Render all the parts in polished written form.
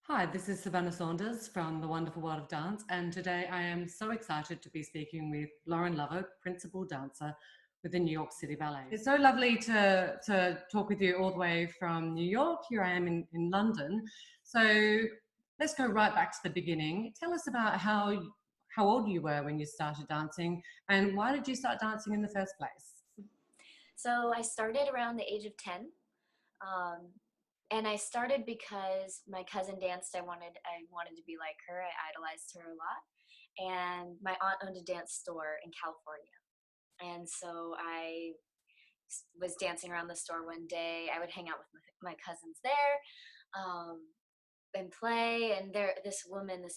Hi, this is Savannah Saunders from the Wonderful World of Dance, and today I am so excited to be speaking with Lauren Lovette, Principal Dancer with the New York City Ballet. It's so lovely to talk with you all the way from New York. Here I am in London. So let's go right back to the beginning. Tell us about how old you were when you started dancing, and why did you start dancing in the first place? So I started around the age of 10. Um, and I started because my cousin danced. I wanted to be like her. I idolized her a lot. And my aunt owned a dance store in California. And so I was dancing around the store one day. I would hang out with my cousins there um, and play. And this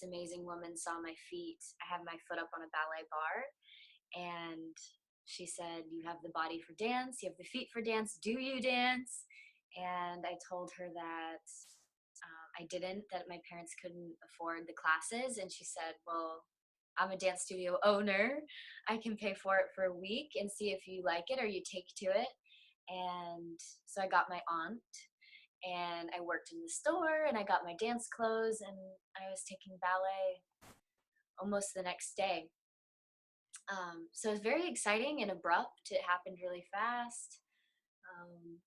amazing woman saw my feet. I had my foot up on a ballet bar, and she said, "You have the body for dance, you have the feet for dance, do you dance?" And I told her that I didn't, that my parents couldn't afford the classes. And she said, "Well, I'm a dance studio owner. I can pay for it for a week and see if you like it or you take to it." And so I got my aunt, and I worked in the store, and I got my dance clothes, and I was taking ballet almost the next day. So it was very exciting and abrupt. It happened really fast. Um,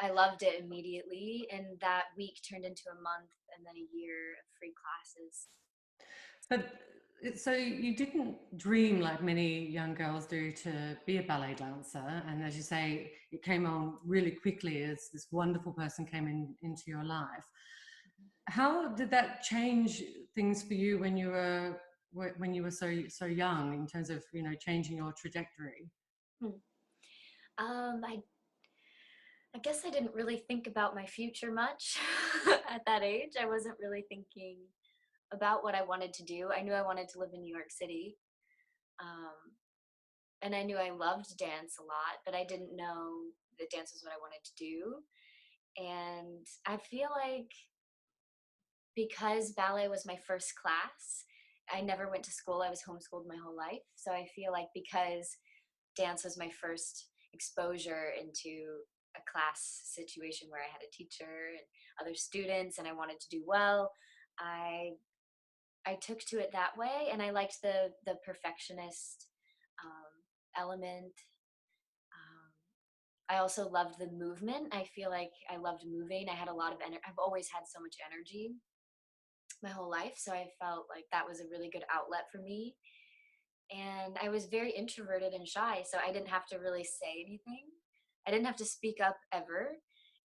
I loved it immediately, and that week turned into a month and then a year of free classes. But so you didn't dream like many young girls do to be a ballet dancer, and as you say, it came on really quickly as this wonderful person came into your life. How did that change things for you when you were so young in terms of changing your trajectory? Hmm. I guess I didn't really think about my future much at that age. I wasn't really thinking about what I wanted to do. I knew I wanted to live in New York City, um, and I knew I loved dance a lot, but I didn't know that dance was what I wanted to do. And I feel like because ballet was my first class, I never went to school. I was homeschooled my whole life. So I feel like because dance was my first exposure into a class situation where I had a teacher and other students and I wanted to do well, I I took to it that way, and I liked the perfectionist element. Um, I also loved the movement. I feel like I loved moving. I had a lot of energy. I've always had so much energy my whole life, so I felt like that was a really good outlet for me. And I was very introverted and shy, so I didn't have to really say anything. I didn't have to speak up ever,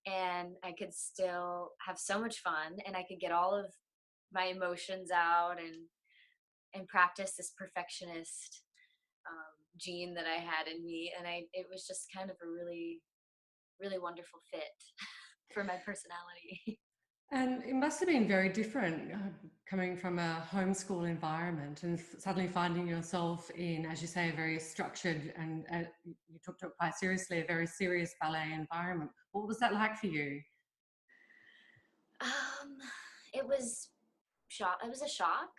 and I could still have so much fun, and I could get all of my emotions out and practice this perfectionist gene that I had in me, and it was just kind of a really wonderful fit for my personality. And it must have been very different coming from a homeschool environment and suddenly finding yourself in, as you say, a very structured and you took it quite seriously, a very serious ballet environment. What was that like for you? um, it was shock. It was a shock.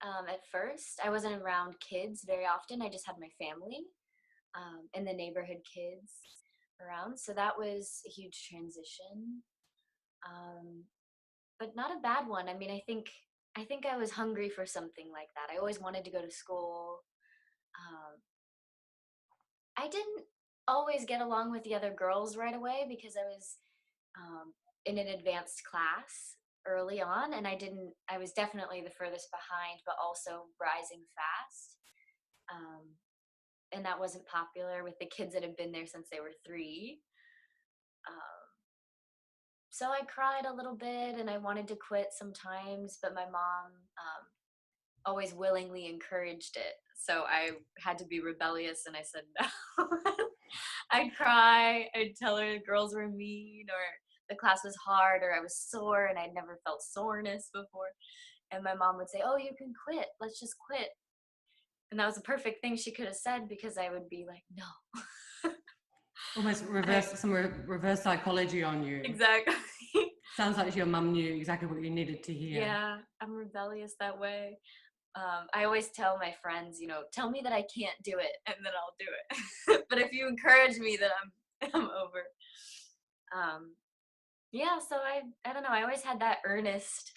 At first, I wasn't around kids very often. I just had my family and the neighborhood kids around. So that was a huge transition, um, but not a bad one. I mean, I think I was hungry for something like that. I always wanted to go to school. Um, I didn't always get along with the other girls right away because I was um, in an advanced class early on, and I was definitely the furthest behind, but also rising fast. Um, and that wasn't popular with the kids that had been there since they were 3. Um, so I cried a little bit and I wanted to quit sometimes, but my mom always willingly encouraged it. So I had to be rebellious and I said no. I'd cry, I'd tell her the girls were mean or the class was hard or I was sore and I'd never felt soreness before. And my mom would say, "Oh, you can quit. Let's just quit." And that was the perfect thing she could have said because I would be like, "No." Almost I, reverse psychology on you. exactly. Sounds like your mum knew exactly what you needed to hear. Yeah, I'm rebellious that way. I always tell my friends, tell me that I can't do it, and then I'll do it. But if you encourage me, then I'm over. Um, yeah, so I don't know. I always had that earnest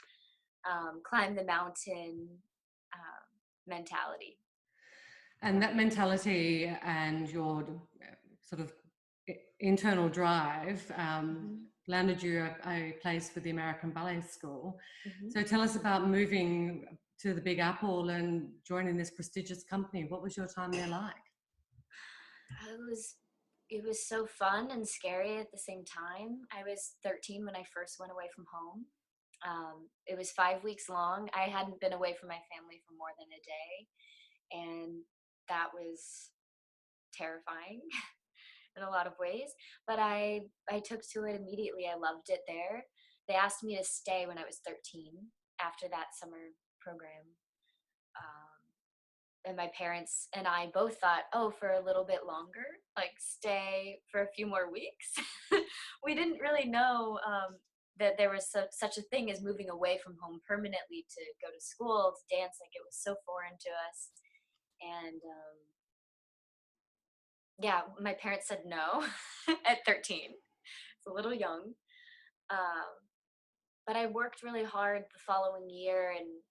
climb the mountain mentality. And that mentality and your sort of internal drive landed you a place for the American Ballet School. Mm-hmm. So tell us about moving to the Big Apple and joining this prestigious company. What was your time there like? It was so fun and scary at the same time. I was 13 when I first went away from home. It was 5 weeks long. I hadn't been away from my family for more than a day, and that was terrifying in a lot of ways. But I took to it immediately. I loved it there. They asked me to stay when I was 13 after that summer program. And my parents and I both thought, oh, for a little bit longer, like stay for a few more weeks. We didn't really know that there was such a thing as moving away from home permanently to go to school, to dance. Like, it was so foreign to us. And yeah, my parents said no at 13. It's a little young. But I worked really hard the following year, and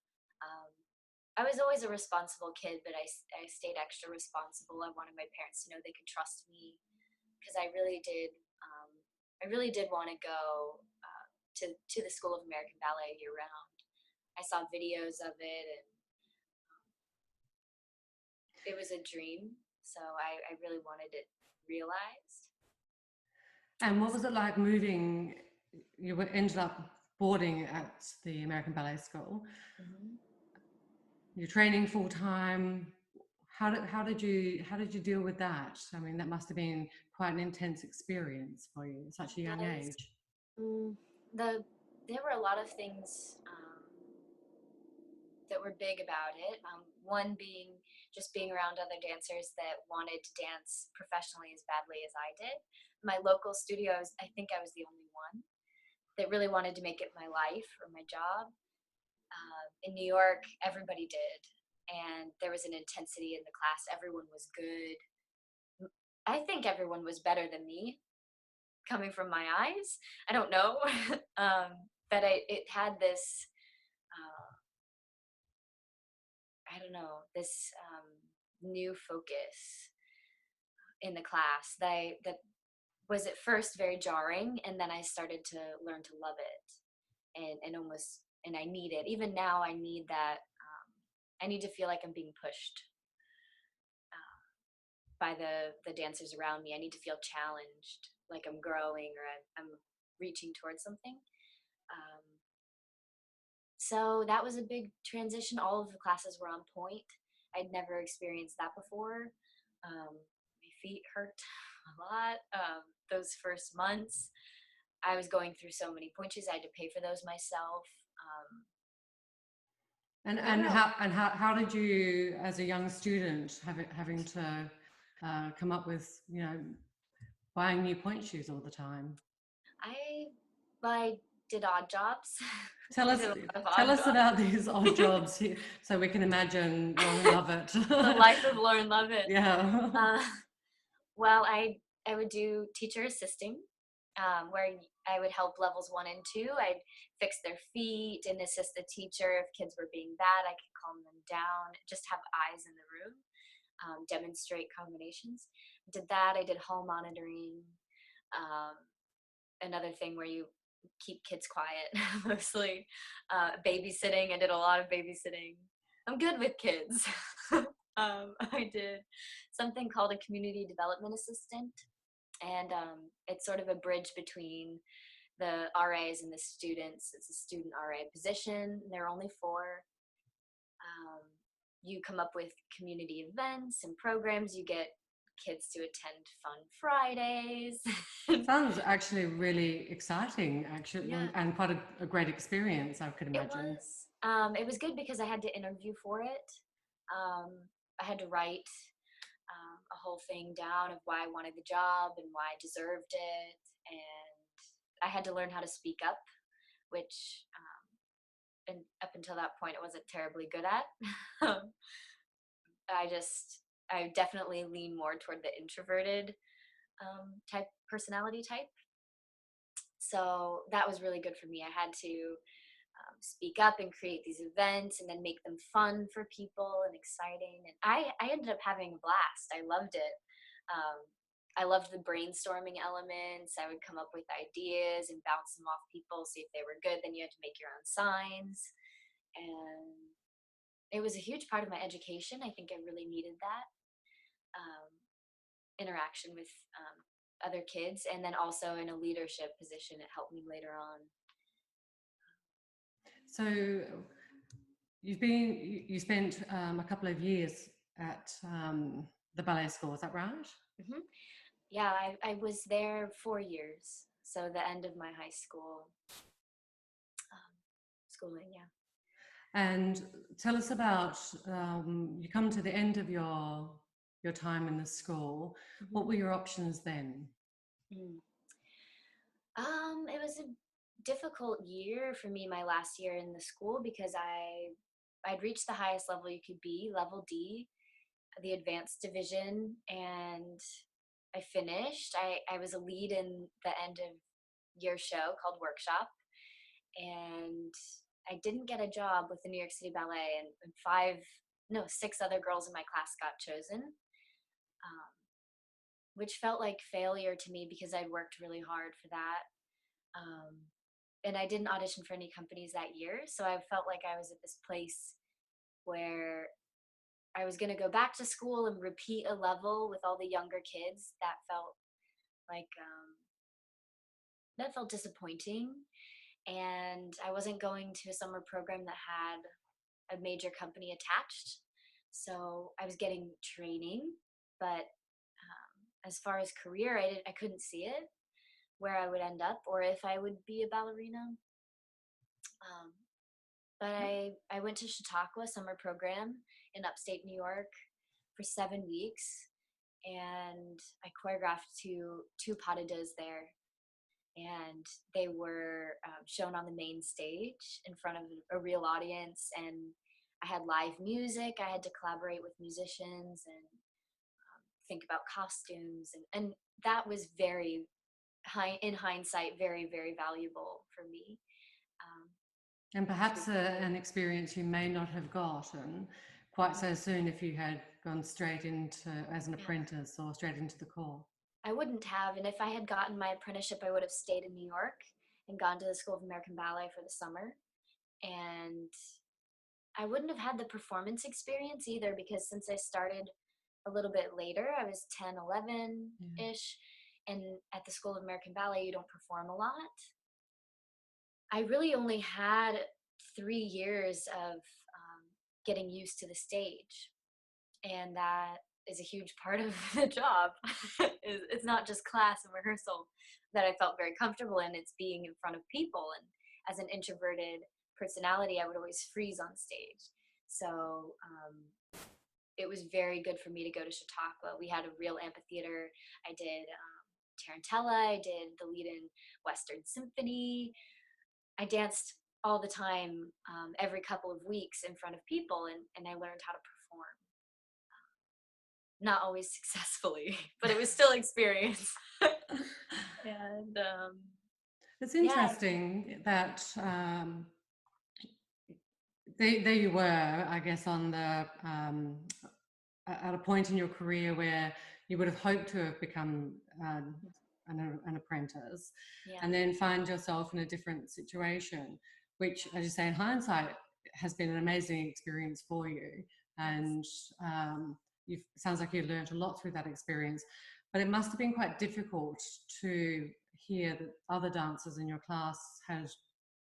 I was always a responsible kid, but I stayed extra responsible. I wanted my parents to know they could trust me, because I really did want to go to the School of American Ballet year round. I saw videos of it, and it was a dream. So I really wanted it realized. And what was it like moving? You ended up boarding at the American Ballet School. Mm-hmm. You're training full time. How did you deal with that? I mean, that must have been quite an intense experience for you at such a young age. There were a lot of things that were big about it. One being just being around other dancers that wanted to dance professionally as badly as I did. My local studios, I think I was the only one that really wanted to make it my life or my job. In New York, everybody did. And there was an intensity in the class. Everyone was good. I think everyone was better than me, coming from my eyes. I don't know. But it had this, I don't know, this new focus in the class that was at first very jarring, and then I started to learn to love it, and I need it. Even now, I need that. I need to feel like I'm being pushed by the dancers around me. I need to feel challenged, like I'm growing or I'm reaching towards something. So that was a big transition. All of the classes were on point. I'd never experienced that before. My feet hurt a lot. Those first months, I was going through so many punches. I had to pay for those myself. How did you, as a young student, having to come up with, buying new point shoes all the time? I did odd jobs. Tell us about these odd jobs here, so we can imagine Lauren Lovette. The life of Lauren Lovette. Yeah. Well, I would do teacher assisting, where I would help levels 1 and 2. I'd fix their feet and assist the teacher. If kids were being bad, I could calm them down, just have eyes in the room, demonstrate combinations. Did that. I did hall monitoring, another thing where you keep kids quiet, mostly. Babysitting. I did a lot of babysitting. I'm good with kids. I did something called a community development assistant, and it's sort of a bridge between the RAs and the students. It's a student RA position. There are only 4. You come up with community events and programs. You get kids to attend fun Fridays. Sounds actually really exciting, actually, Yeah. and quite a great experience, I could imagine. It was good because I had to interview for it. I had to write a whole thing down of why I wanted the job and why I deserved it, and I had to learn how to speak up, which and up until that point I wasn't terribly good at. I definitely lean more toward the introverted personality type. So that was really good for me. I had to speak up and create these events and then make them fun for people and exciting. And I ended up having a blast. I loved it. Um, I loved the brainstorming elements. I would come up with ideas and bounce them off people, see if they were good. Then you had to make your own signs. And it was a huge part of my education. I think I really needed that um, interaction with other kids. And then also in a leadership position, it helped me later on. So you spent a couple of years at the ballet school, is that right? Hmm. Yeah, I was there 4 years. So the end of my high school schooling, yeah. And tell us about you come to the end of your time in the school. What were your options then? Mm. It was a difficult year for me, my last year in the school, because I'd reached the highest level you could be, level D, the advanced division, and I finished. I was a lead in the end of year show called Workshop, and I didn't get a job with the New York City Ballet, and six other girls in my class got chosen, um, which felt like failure to me because I'd worked really hard for that. Um, and I didn't audition for any companies that year. So I felt like I was at this place where I was going to go back to school and repeat a level with all the younger kids. Like, that felt disappointing. And I wasn't going to a summer program that had a major company attached. So I was getting training, but as far as career, I couldn't see it where I would end up or if I would be a ballerina. Um, but I went to Chautauqua summer program in upstate New York for 7 weeks, and I choreographed two pas de deux there, and they were shown on the main stage in front of a real audience, and I had live music. I had to collaborate with musicians and think about costumes, and that was very in hindsight very, very valuable for me. Um, And perhaps an experience you may not have gotten quite so soon if you had gone straight into as an yeah, apprentice or straight into the corps. I wouldn't have, and if I had gotten my apprenticeship, I would have stayed in New York and gone to the School of American Ballet for the summer. And I wouldn't have had the performance experience either because since I started a little bit later, I was 10, 11 ish, and at the School of American Ballet, you don't perform a lot. I really only had 3 years of getting used to the stage, and that is a huge part of the job. It's not just class and rehearsal that I felt very comfortable in, it's being in front of people. And as an introverted personality, I would always freeze on stage. So it was very good for me to go to Chautauqua. We had a real amphitheater. I did Tarantella, I did the lead in Western Symphony. I danced all the time, every couple of weeks in front of people, and I learned how to perform. Not always successfully, but it was still experience. And It's yeah, interesting that there you were, I guess, on the at a point in your career where you would have hoped to have become an apprentice, yeah, and then find yourself in a different situation, which, as you say, in hindsight, has been an amazing experience for you. And it sounds like you learned a lot through that experience. But it must have been quite difficult to hear that other dancers in your class had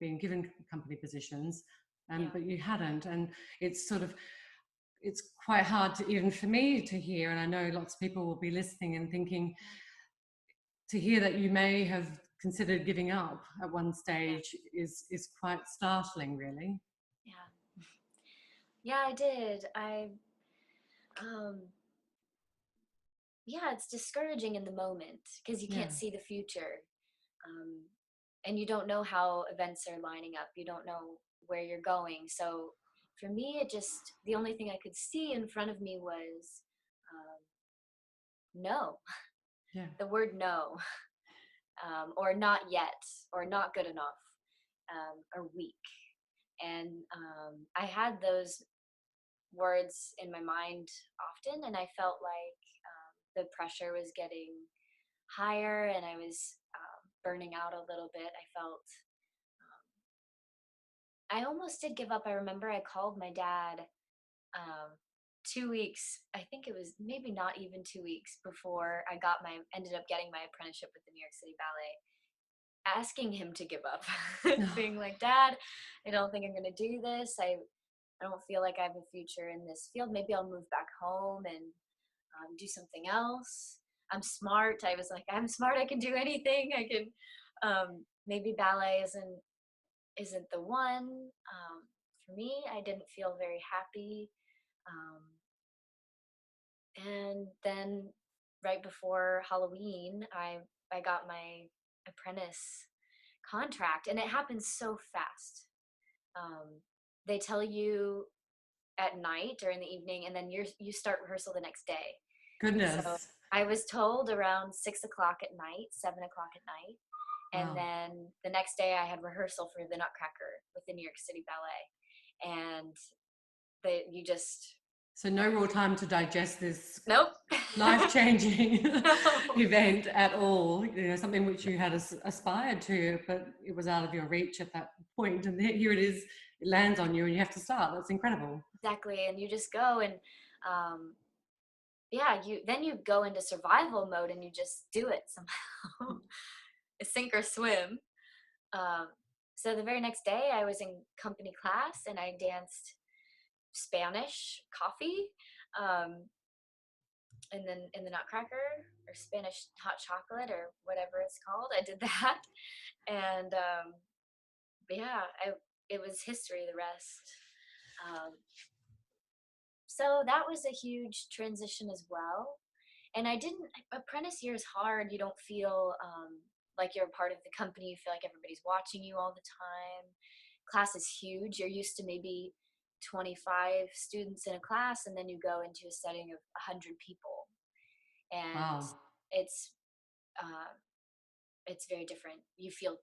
been given company positions, yeah, but you hadn't. And it's sort of it's quite hard to, even for me to hear, and I know lots of people will be listening and thinking, to hear that you may have considered giving up at one stage is quite startling, really. yeah, yeah. I did. Um, yeah, it's discouraging in the moment because you Yeah. can't see the future, um, and you don't know how events are lining up. You don't know where you're going. So for me, the only thing I could see in front of me was no, Yeah. the word no, or not yet, or not good enough, or weak. And I had those words in my mind often, and I felt like the pressure was getting higher, and I was burning out a little bit. I felt I almost did give up. I remember I called my dad 2 weeks, I think it was maybe not even 2 weeks before I ended up getting my apprenticeship with the New York City Ballet, asking him to give up, being like, Dad, I don't think I'm going to do this. I don't feel like I have a future in this field. Maybe I'll move back home and do something else. I'm smart. I was like, I'm smart. I can do anything. I can. Maybe ballet isn't the one for me. I didn't feel very happy. And then right before Halloween, I got my apprentice contract, and it happened so fast. They tell you at night or in the evening, and then you start rehearsal the next day. So Goodness. I was told around 6 o'clock at night, 7 o'clock at night, and Wow. then the next day I had rehearsal for the Nutcracker with the New York City Ballet, and you just So no real time to digest this nope. life-changing No. event at all. You know, something which you had aspired to, but it was out of your reach at that point. And here it is, it lands on you and you have to start. That's incredible. Exactly, and you just go and yeah, you go into survival mode and you just do it somehow. Sink or swim. Um, so the very next day I was in company class and I danced Spanish coffee, um, and then in the Nutcracker, or Spanish hot chocolate, or whatever it's called. I did that, and yeah, it was history. The rest. Um, so that was a huge transition as well. And I didn't. Apprentice year is hard. You don't feel like you're a part of the company. You feel like everybody's watching you all the time. Class is huge. You're used to maybe 25 students in a class, and then you go into a setting of 100 people, and Wow. it's uh, it's very different. You feel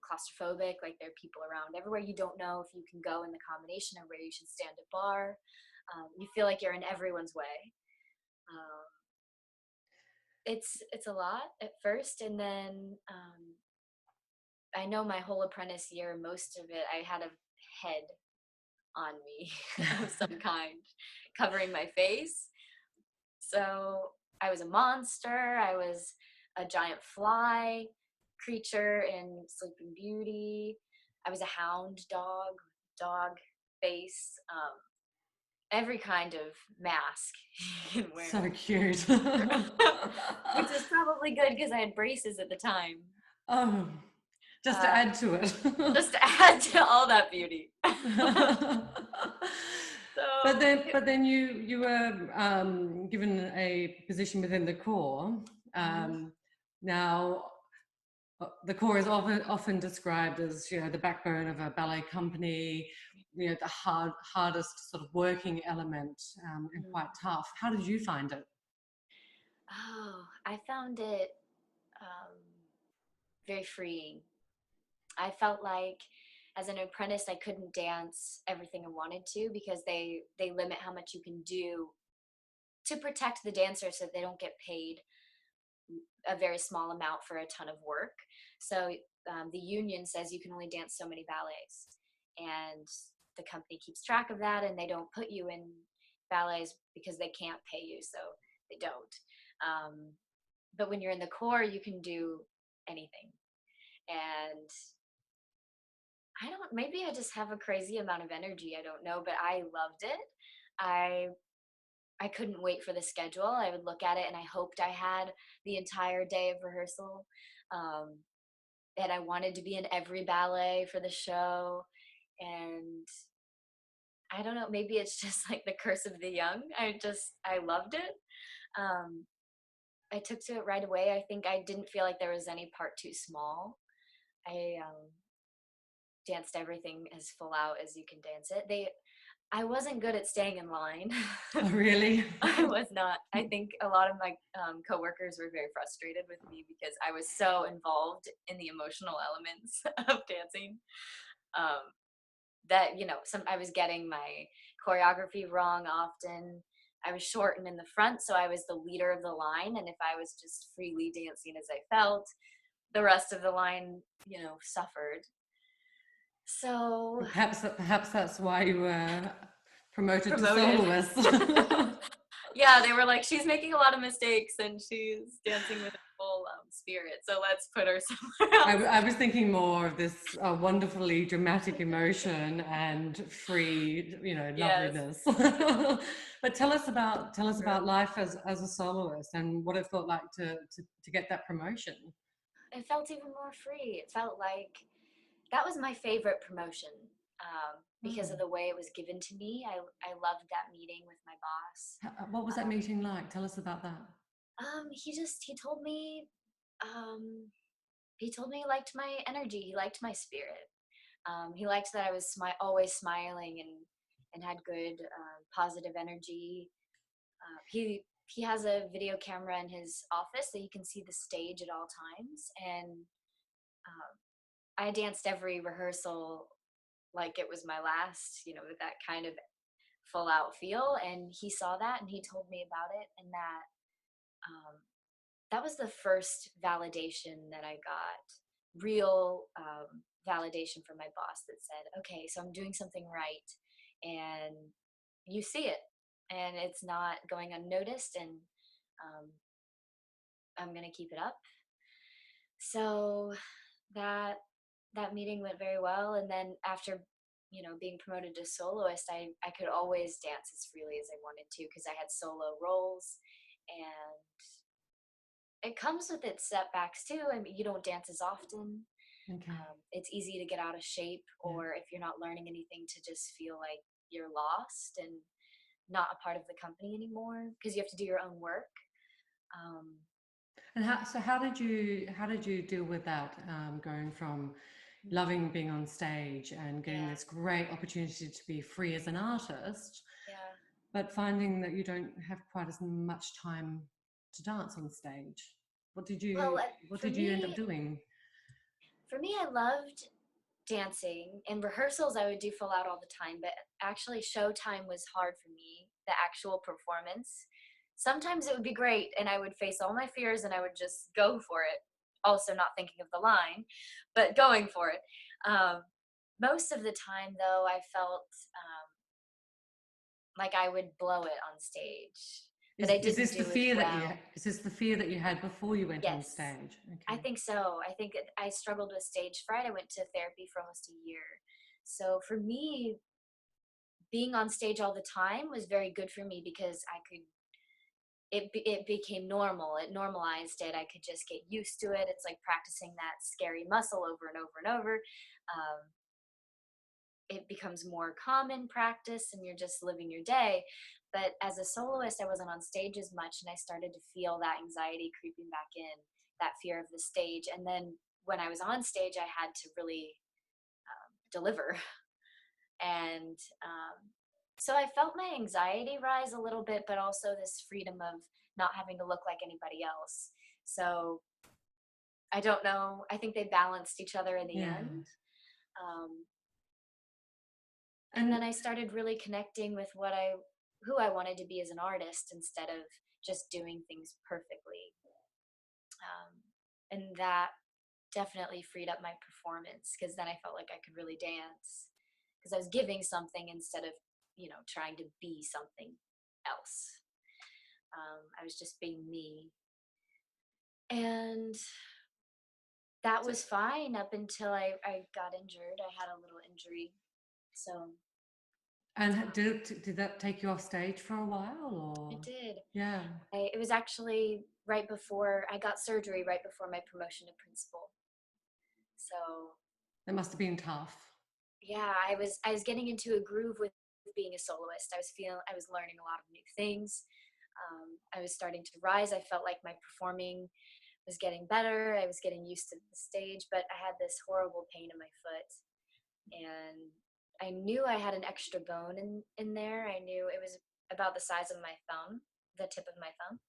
claustrophobic, like there are people around everywhere. You don't know if you can go in the combination or where you should stand at bar. You feel like you're in everyone's way. Um, it's a lot at first, and then I know my whole apprentice year, most of it, I had a head on me of some kind, covering my face. So I was a monster. I was a giant fly creature in Sleeping Beauty. I was a hound dog face, every kind of mask you can wear. So cute. Which is probably good because I had braces at the time. Oh, just to add to it. Just to add to all that beauty. So, but then you were given a position within the corps. Now, the corps is often described as, you know, the backbone of a ballet company. You know, the hardest sort of working element, and quite tough. How did you find it? I found it very freeing. I felt like as an apprentice, I couldn't dance everything I wanted to because they limit how much you can do to protect the dancers so that they don't get paid a very small amount for a ton of work. So the union says you can only dance so many ballets, and the company keeps track of that, and they don't put you in ballets because they can't pay you, so they don't. But when you're in the corps, you can do anything. And I don't, maybe I just have a crazy amount of energy. I don't know, but I loved it. I I couldn't wait for the schedule. I would look at it and I hoped I had the entire day of rehearsal. Um, and I wanted to be in every ballet for the show. And I don't know, maybe it's just like the curse of the young. I loved it. Um, I took to it right away. I think I didn't feel like there was any part too small. I danced everything as full out as you can dance it. I wasn't good at staying in line. Oh, really? I was not. I think a lot of my coworkers were very frustrated with me because I was so involved in the emotional elements of dancing. Um, that, I was getting my choreography wrong often. I was short and in the front, so I was the leader of the line. And if I was just freely dancing as I felt, the rest of the line, suffered. So Perhaps that's why you were promoted to promoted. soloist. Yeah, they were like, she's making a lot of mistakes and she's dancing with a full spirit. So let's put her somewhere else. I was thinking more of this wonderfully dramatic emotion and free, Yes. loveliness. But tell us about life as a soloist and what it felt like to get that promotion. It felt even more free. It felt like that was my favorite promotion, because of the way it was given to me. I loved that meeting with my boss. What was that meeting like? Tell us about that. He told me, um, he liked my energy. He liked my spirit. He liked that I was always smiling and had good, positive energy. He has a video camera in his office that he can see the stage at all times, and I danced every rehearsal like it was my last, with that kind of full out feel. And he saw that and he told me about it. And um, that was the first validation that I got, real validation from my boss that said, okay, so I'm doing something right. And you see it and it's not going unnoticed. And um, I'm going to keep it up. So that that meeting went very well. And then after, being promoted to soloist, I could always dance as freely as I wanted to because I had solo roles. And it comes with its setbacks too. I mean, you don't dance as often. Okay. It's easy to get out of shape, or if you're not learning anything, to just feel like you're lost and not a part of the company anymore because you have to do your own work. Um, And how did you deal with that? Going from loving being on stage and getting yeah, this great opportunity to be free as an artist, yeah. but finding that you don't have quite as much time to dance on stage. What did Well, you what for did you end up me, doing? I loved dancing. In rehearsals I would do full out all the time, but actually show time was hard for me, the actual performance. Sometimes it would be great and I would face all my fears and I would just go for it, also not thinking of the line, but going for it. um, Most of the time though, I felt like I would blow it on stage, that Is I is didn't this the do as fear that you well. is this the fear that you had before you went on Yes, stage? I Okay. think so. I think I struggled with stage fright. I went to therapy for almost a year. So for me, being on stage all the time was very good for me because it became normal. It normalized it. I could just get used to it. It's like practicing that scary muscle over and over and over. Um, it becomes more common practice and you're just living your day. But as a soloist, I wasn't on stage as much and I started to feel that anxiety creeping back in, that fear of the stage. And then when I was on stage, I had to really deliver. And so I felt my anxiety rise a little bit, but also this freedom of not having to look like anybody else. So I don't know. I think they balanced each other in the Yeah. end. Um, and And then I started really connecting with who I wanted to be as an artist instead of just doing things perfectly. And that definitely freed up my performance because then I felt like I could really dance because I was giving something instead of, trying to be something else. I was just being me. And that so, was fine up until I got injured. I had a little injury. So and did that take you off stage for a while it or? did. Yeah. It was actually right before I got surgery, right before my promotion to principal. So That must have been tough. yeah, I was getting into a groove with being a soloist. I was learning a lot of new things. I was starting to rise. I felt like my performing was getting better. I was getting used to the stage, but I had this horrible pain in my foot, and I knew I had an extra bone in there. I knew it was about the size of my thumb, the tip of my thumb,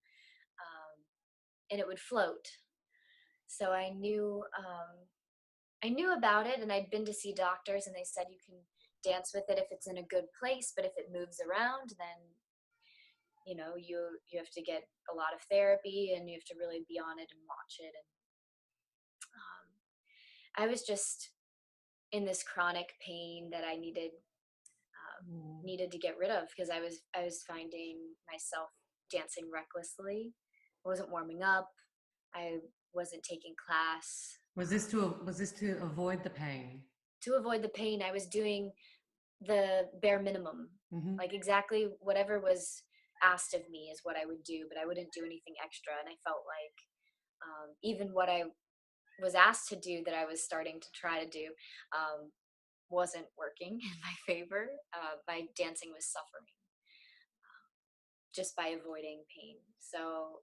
and it would float. So I knew about it, and I'd been to see doctors, and they said you can dance with it if it's in a good place, but if it moves around, then you have to get a lot of therapy, and you have to really be on it and watch it. And I was just in this chronic pain that I needed to get rid of, because I was finding myself dancing recklessly. I wasn't warming up. I wasn't taking class. Was this to avoid the pain? To avoid the pain, I was doing the bare minimum. Mm-hmm. Like exactly whatever was asked of me is what I would do, but I wouldn't do anything extra. And I felt like even what I was asked to do, that I was starting to try to do, wasn't working in my favor. My dancing was suffering just by avoiding pain. So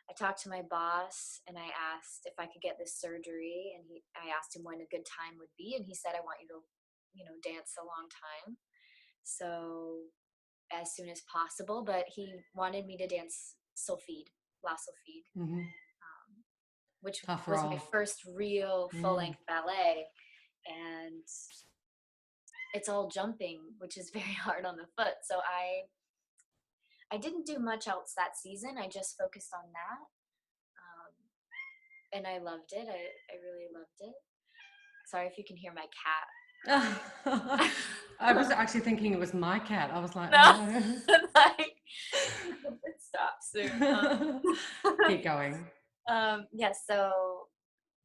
I talked to my boss and I asked if I could get this surgery, and I asked him when a good time would be, and he said, I want you to, dance a long time. So as soon as possible, but he wanted me to dance solfège, la solfège, Mm-hmm. which Tough was my role. first real full-length ballet. And it's all jumping, which is very hard on the foot. So I didn't do much else that season. I just focused on that. And I loved it. I really loved it. Sorry if you can hear my cat. I was actually thinking it was my cat. I was like, No, oh. like, it stops soon. Keep going. So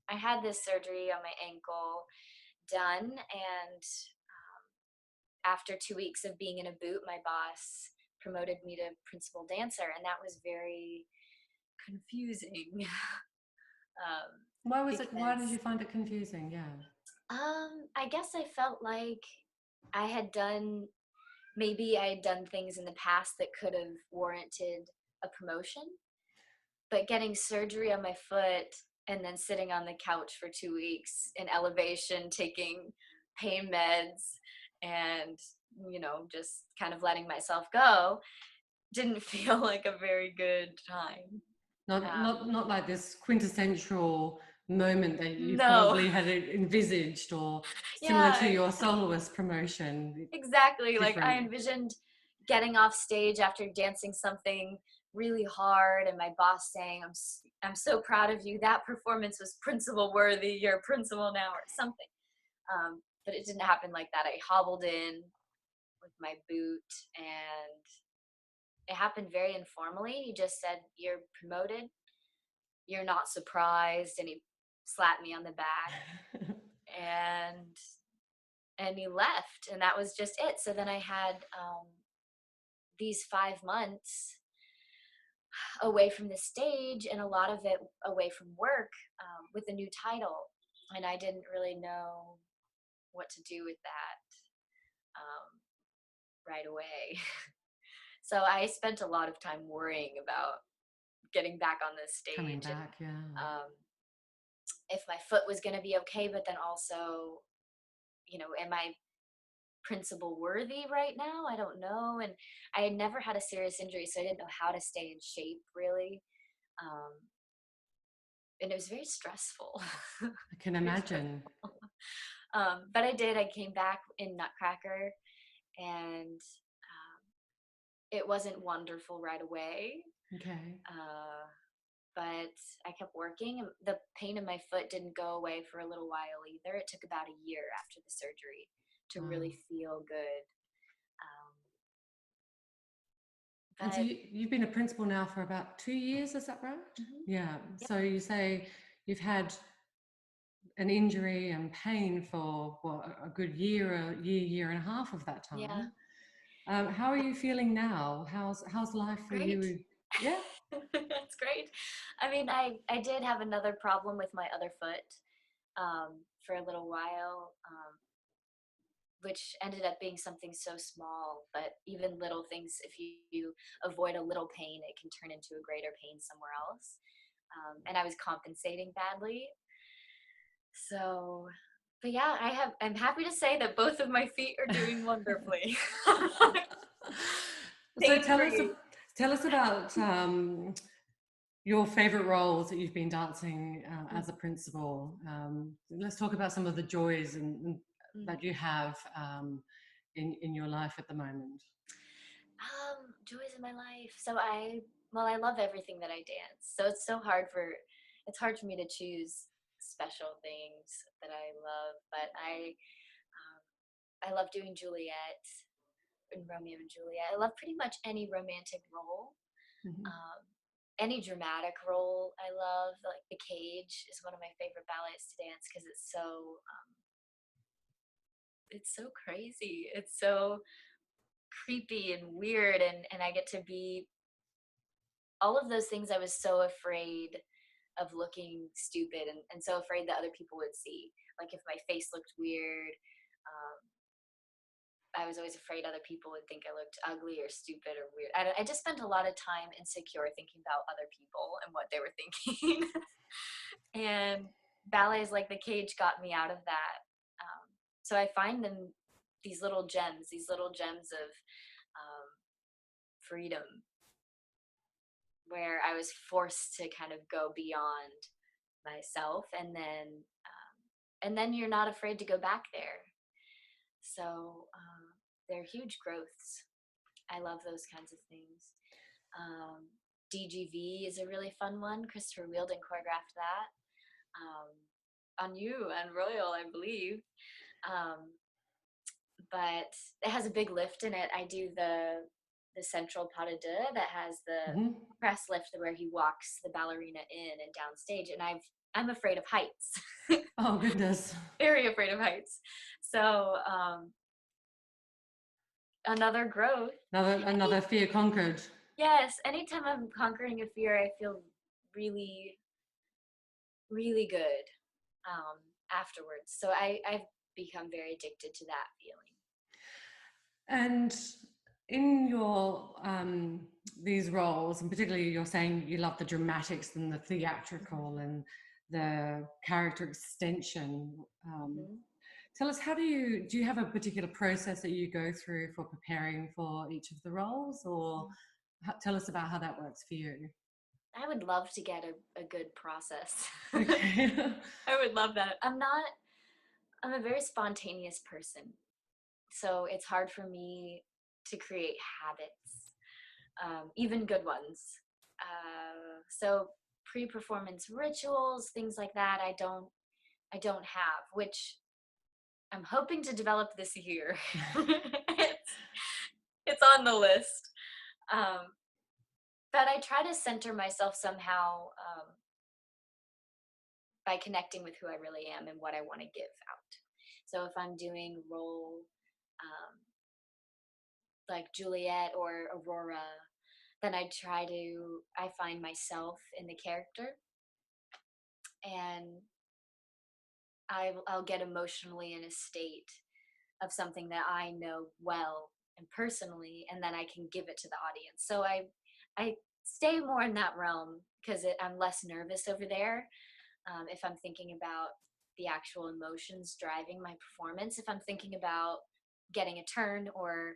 I had this surgery on my ankle done, and after 2 weeks of being in a boot, my boss promoted me to principal dancer, and that was very confusing. Why was it? Why did Because you find it confusing? Yeah. I guess I felt like I had done maybe I had done things in the past that could have warranted a promotion, but getting surgery on my foot and then sitting on the couch for 2 weeks in elevation, taking pain meds, and just kind of letting myself go, didn't feel like a very good time. Not like this quintessential moment that you No. probably had envisaged, or similar to Yeah, your soloist promotion. exactly. Like I Different. envisioned getting off stage after dancing something really hard, and my boss saying, I'm so proud of you. That performance was principal worthy. You're a principal now," or something. But it didn't happen like that. I hobbled in with my boot, and it happened very informally. He just said, "You're promoted. You're not surprised," and he slapped me on the back, and he left, and that was just it. So then I had these 5 months away from the stage, and a lot of it away from work, with a new title, and I didn't really know what to do with that right away. So I spent a lot of time worrying about getting back on the Coming stage, and back, yeah. if my foot was going to be okay, but then also, am I principal worthy right now? I don't know. And I had never had a serious injury, so I didn't know how to stay in shape really. Um, and it was very stressful. I can imagine. But I did. I came back in Nutcracker, and it wasn't wonderful right away. Okay. But I kept working. The pain in my foot didn't go away for a little while either. It took about a year after the surgery to really feel good. And so you've been a principal now for about 2 years, is that right? Mm-hmm. Yeah. Yep. So you say you've had an injury and pain for a good year and a half of that Yeah. time. How are you feeling now? How's life for Great. you? Yeah. That's great. I mean, I did have another problem with my other foot for a little while, which ended up being something so small. But even little things, if you avoid a little pain, it can turn into a greater pain somewhere else. And I was compensating badly. So, but yeah, I'm happy to say that both of my feet are doing wonderfully. So Pain free. tell us about your favorite roles that you've been dancing as a principal. Let's talk about some of the joys and that you have in your life at the moment? Joys in my life. So I love everything that I dance. So it's hard for me to choose special things that I love, but I love doing Juliet and Romeo and Juliet. I love pretty much any romantic role. Mm-hmm. Any dramatic role I love. Like The Cage is one of my favorite ballets to dance because it's so crazy. It's so creepy and weird, and I get to be all of those things I was so afraid of looking stupid, and so afraid that other people would see. Like if my face looked weird, um, I was always afraid other people would think I looked ugly or stupid or weird. I just spent a lot of time insecure thinking about other people and what they were thinking. And ballets like The Cage got me out of that. So I find them these little gems of freedom where I was forced to kind of go beyond myself, and then you're not afraid to go back there. So they're huge growths. I love those kinds of things. Um, DGV is a really fun one. Christopher Wheeldon choreographed that on you and Royal, I believe. Um, but it has a big lift in it. I do the central pas de deux that has the Mm-hmm. press lift where he walks the ballerina in and down stage, and I'm afraid of heights. Oh goodness. Very afraid of heights. So another growth. Another fear conquered. Yes, anytime I'm conquering a fear, I feel really, really good afterwards. So I've become very addicted to that feeling. And in your these roles, and particularly you're saying you love the dramatics and the theatrical and the character extension. Mm-hmm. Tell us, how do you have a particular process that you go through for preparing for each of the roles, or tell us about how that works for you? I would love to get a good process. Okay. I would love that. I'm a very spontaneous person. So it's hard for me to create habits, even good ones. So pre-performance rituals, things like that, I don't have, which I'm hoping to develop this year. It's on the list. Um, but I try to center myself somehow by connecting with who I really am and what I want to give out. So if I'm doing a role like Juliet or Aurora, then I find myself in the character, and I'll get emotionally in a state of something that I know well and personally, and then I can give it to the audience. So I stay more in that realm because I'm less nervous over there. If I'm thinking about the actual emotions driving my performance, if I'm thinking about getting a turn or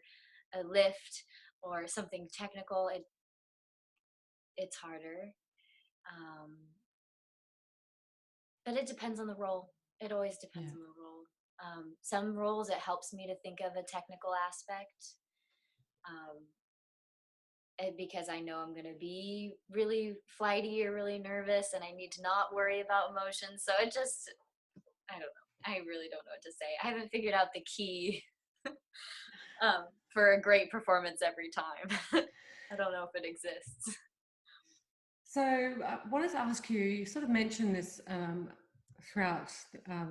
a lift or something technical, it's harder. Um, but it depends on the role. It always depends Yeah. on the role. Some roles, it helps me to think of a technical aspect because I know I'm going to be really flighty or really nervous and I need to not worry about emotions. So I don't know. I really don't know what to say. I haven't figured out the key for a great performance every time. I don't know if it exists. So I wanted to ask you, you sort of mentioned this throughout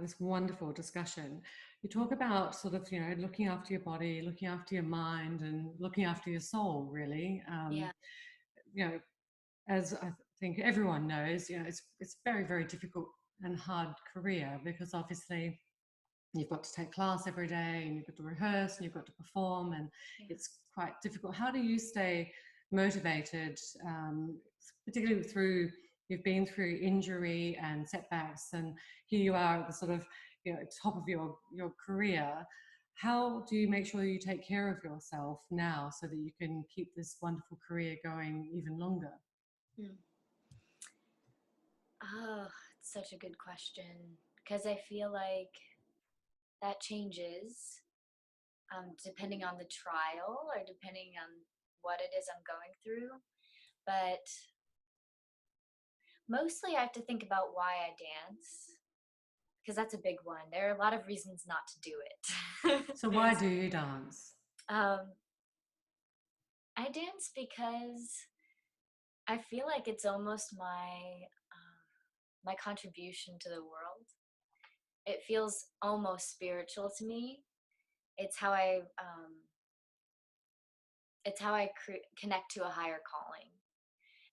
this wonderful discussion. You talk about sort of, you know, looking after your body, looking after your mind, and looking after your soul, really. Yeah. You know, as I think everyone knows, you know, it's very, very difficult and hard career because obviously you've got to take class every day and you've got to rehearse and you've got to perform, and it's quite difficult. How do you stay motivated, particularly through, you've been through injury and setbacks, and here you are at the sort of, you know, top of your career. How do you make sure you take care of yourself now so that you can keep this wonderful career going even longer? Hmm. Oh, it's such a good question because I feel like that changes depending on the trial or depending on what it is I'm going through. But mostly I have to think about why I dance, because that's a big one. There are a lot of reasons not to do it. So why do you dance? um, I dance because I feel like it's almost my contribution to the world. It feels almost spiritual to me. It's how I connect to a higher calling.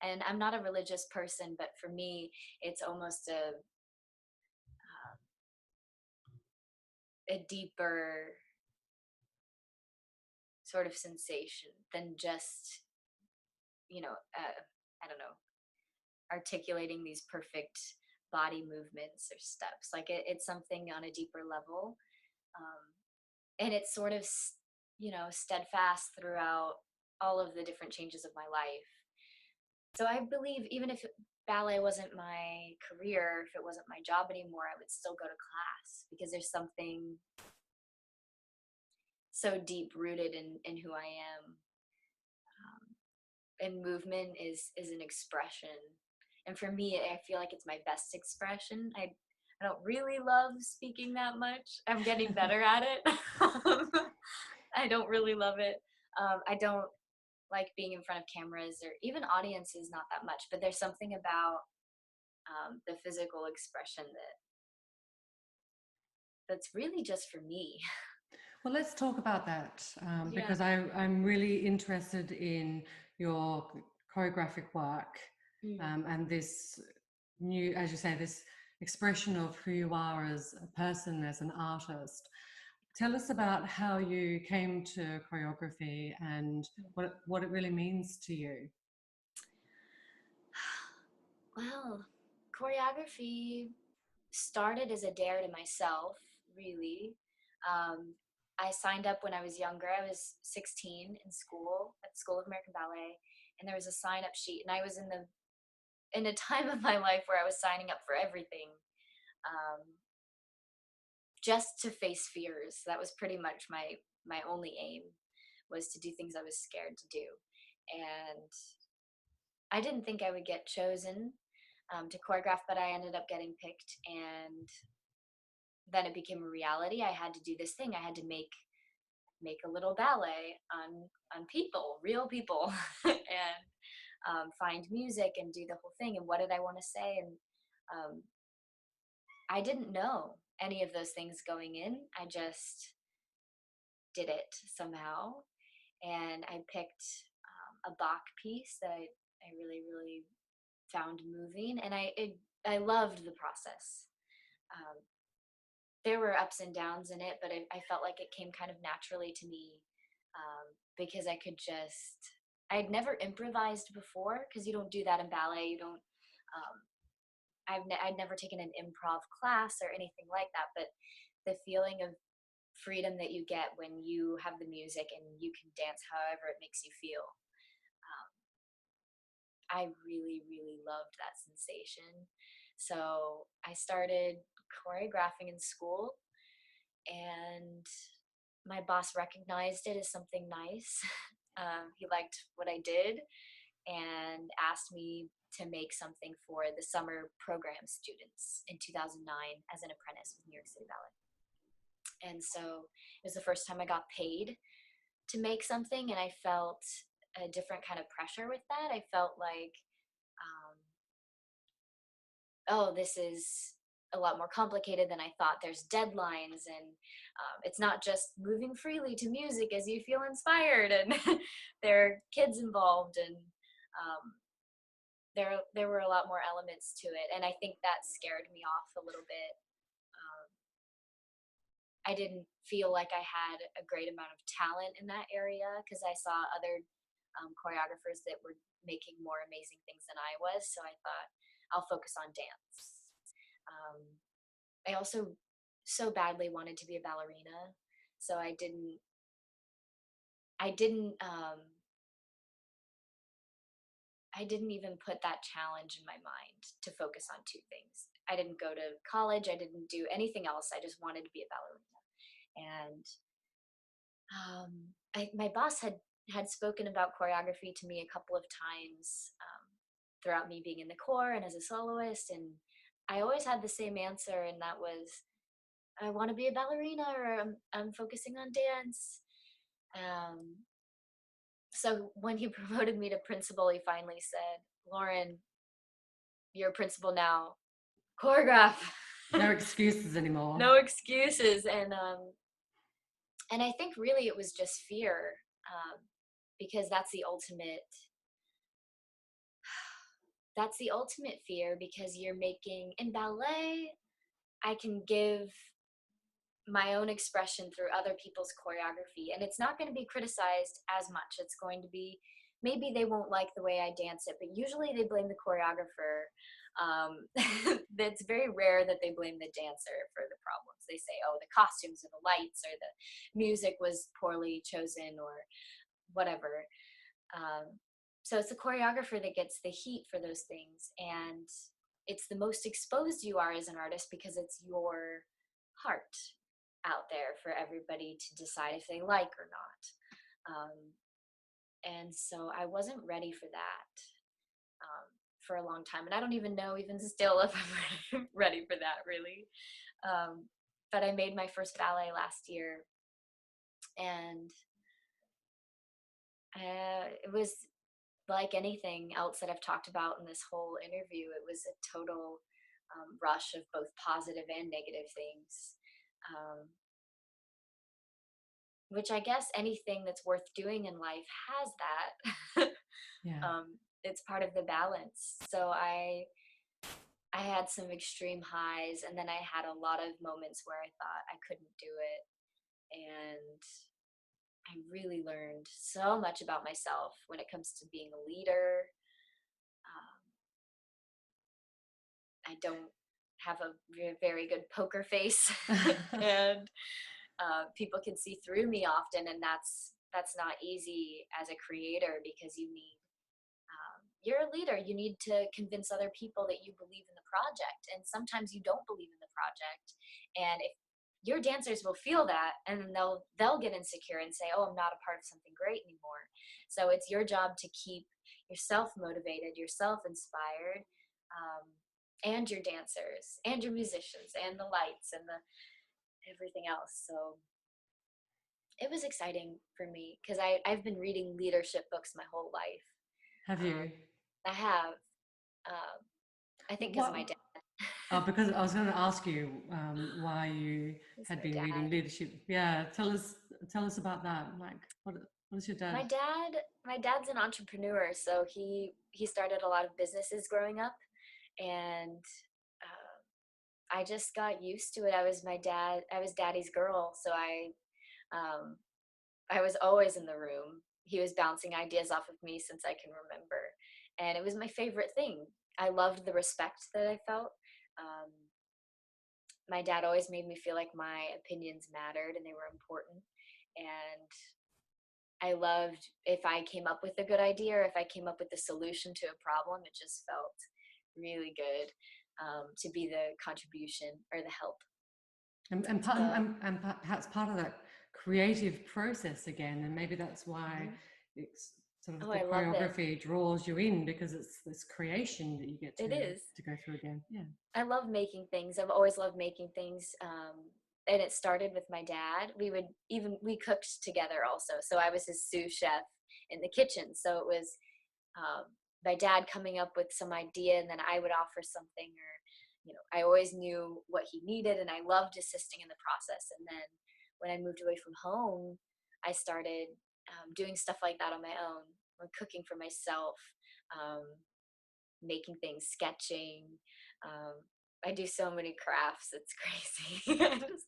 And I'm not a religious person, but for me, it's almost a deeper sort of sensation than just, I don't know, articulating these perfect body movements or steps. Like it's something on a deeper level. Um, and it's sort of, steadfast throughout all of the different changes of my life. So I believe even if ballet wasn't my career, if it wasn't my job anymore, I would still go to class because there's something so deep rooted in who I am. And movement is an expression. And for me, I feel like it's my best expression. I don't really love speaking that much. I'm getting better at it. I don't really love it. I don't like being in front of cameras or even audiences, not that much, but there's something about the physical expression that's really just for me. Well, let's talk about that Yeah. because I'm really interested in your choreographic work and this new, as you say, this expression of who you are as a person, as an artist. Tell us about how you came to choreography and what it really means to you. Well, choreography started as a dare to myself, really. I signed up when I was younger. I was 16 in school at the School of American Ballet, and there was a sign-up sheet, and I was in a time of my life where I was signing up for everything, um, just to face fears. That was pretty much my only aim, was to do things I was scared to do, and I didn't think I would get chosen to choreograph, but I ended up getting picked, and then it became a reality. I had to do this thing. I had to make a little ballet on people, real people, and find music and do the whole thing. And what did I want to say? And I didn't know any of those things going in. I just did it somehow, and I picked a Bach piece that I really really found moving, and I loved the process. Um, there were ups and downs in it, but I felt like it came kind of naturally to me, because I'd never improvised before, because you don't do that in ballet. You don't. Um, I'd never taken an improv class or anything like that, but the feeling of freedom that you get when you have the music and you can dance however it makes you feel. Um, I really, really loved that sensation. So I started choreographing in school, and my boss recognized it as something nice. He liked what I did and asked me to make something for the summer program students in 2009 as an apprentice with New York City Ballet. And so it was the first time I got paid to make something, and I felt a different kind of pressure with that. I felt like, oh, this is a lot more complicated than I thought. There's deadlines, and it's not just moving freely to music as you feel inspired, and there are kids involved, and there were a lot more elements to it, and I think that scared me off a little bit. Um, I didn't feel like I had a great amount of talent in that area, because I saw other choreographers that were making more amazing things than I was. So I thought, I'll focus on dance. Um, I also so badly wanted to be a ballerina, so I didn't even put that challenge in my mind to focus on two things. I didn't go to college. I didn't do anything else. I just wanted to be a ballerina. And My boss had spoken about choreography to me a couple of times throughout me being in the corps and as a soloist, and I always had the same answer, and that was, I want to be a ballerina, or I'm focusing on dance. Um, so when he promoted me to principal, he finally said, "Lauren, you're a principal now. Choreograph." No excuses anymore. No excuses. And I think really it was just fear, um, because that's the ultimate fear, because you're making in ballet, I can give my own expression through other people's choreography, and it's not going to be criticized as much. It's going to be, maybe they won't like the way I dance it, but usually they blame the choreographer. It's very rare that they blame the dancer for the problems. They say, oh, the costumes or the lights or the music was poorly chosen or whatever. So it's the choreographer that gets the heat for those things, and it's the most exposed you are as an artist, because it's your heart out there for everybody to decide if they like or not. And so I wasn't ready for that for a long time, and I don't even know, even still, if I'm ready for that, really. But I made my first ballet last year, and it was like anything else that I've talked about in this whole interview. It was a total rush of both positive and negative things, um, which I guess anything that's worth doing in life has that. Yeah. It's part of the balance. So I had some extreme highs, and then I had a lot of moments where I thought I couldn't do it, and I really learned so much about myself when it comes to being a leader. Um, I don't have a very good poker face, and people can see through me often, and that's not easy as a creator, because you're a leader. You need to convince other people that you believe in the project, and sometimes you don't believe in the project, and if your dancers will feel that, and then they'll get insecure and say, oh, I'm not a part of something great anymore. So it's your job to keep yourself motivated, yourself inspired, um, and your dancers and your musicians and the lights and the everything else. So it was exciting for me, because I've been reading leadership books my whole life. Have um, you? I have, um, I think because of my What? dad. Oh, because I was going to ask you why you It's had my been reading dad. leadership. Yeah, tell us about that. Like, what is your My dad? dad, my dad's an entrepreneur, so he started a lot of businesses growing up, and I just got used to it. I was daddy's girl, so um, I was always in the room. He was bouncing ideas off of me since I can remember, and it was my favorite thing. I loved the respect that I felt. Um, my dad always made me feel like my opinions mattered and they were important, and I loved if I came up with a good idea, or if I came up with a solution to a problem. It just felt really good, to be the contribution or the help. So, And perhaps part of that creative process again, and maybe that's why mhm. it's sort of Oh, the I love it. choreography draws you in, because it's this creation that you get It is. to go through again. Yeah. I love making things. I've always loved making things. And it started with my dad. We cooked together also. So I was his sous chef in the kitchen. So it was um, my dad coming up with some idea, and then I would offer something, or I always knew what he needed, and I loved assisting in the process. And then when I moved away from home, I started doing stuff like that on my own, or cooking for myself, um, making things, sketching. um, I do so many crafts, it's crazy.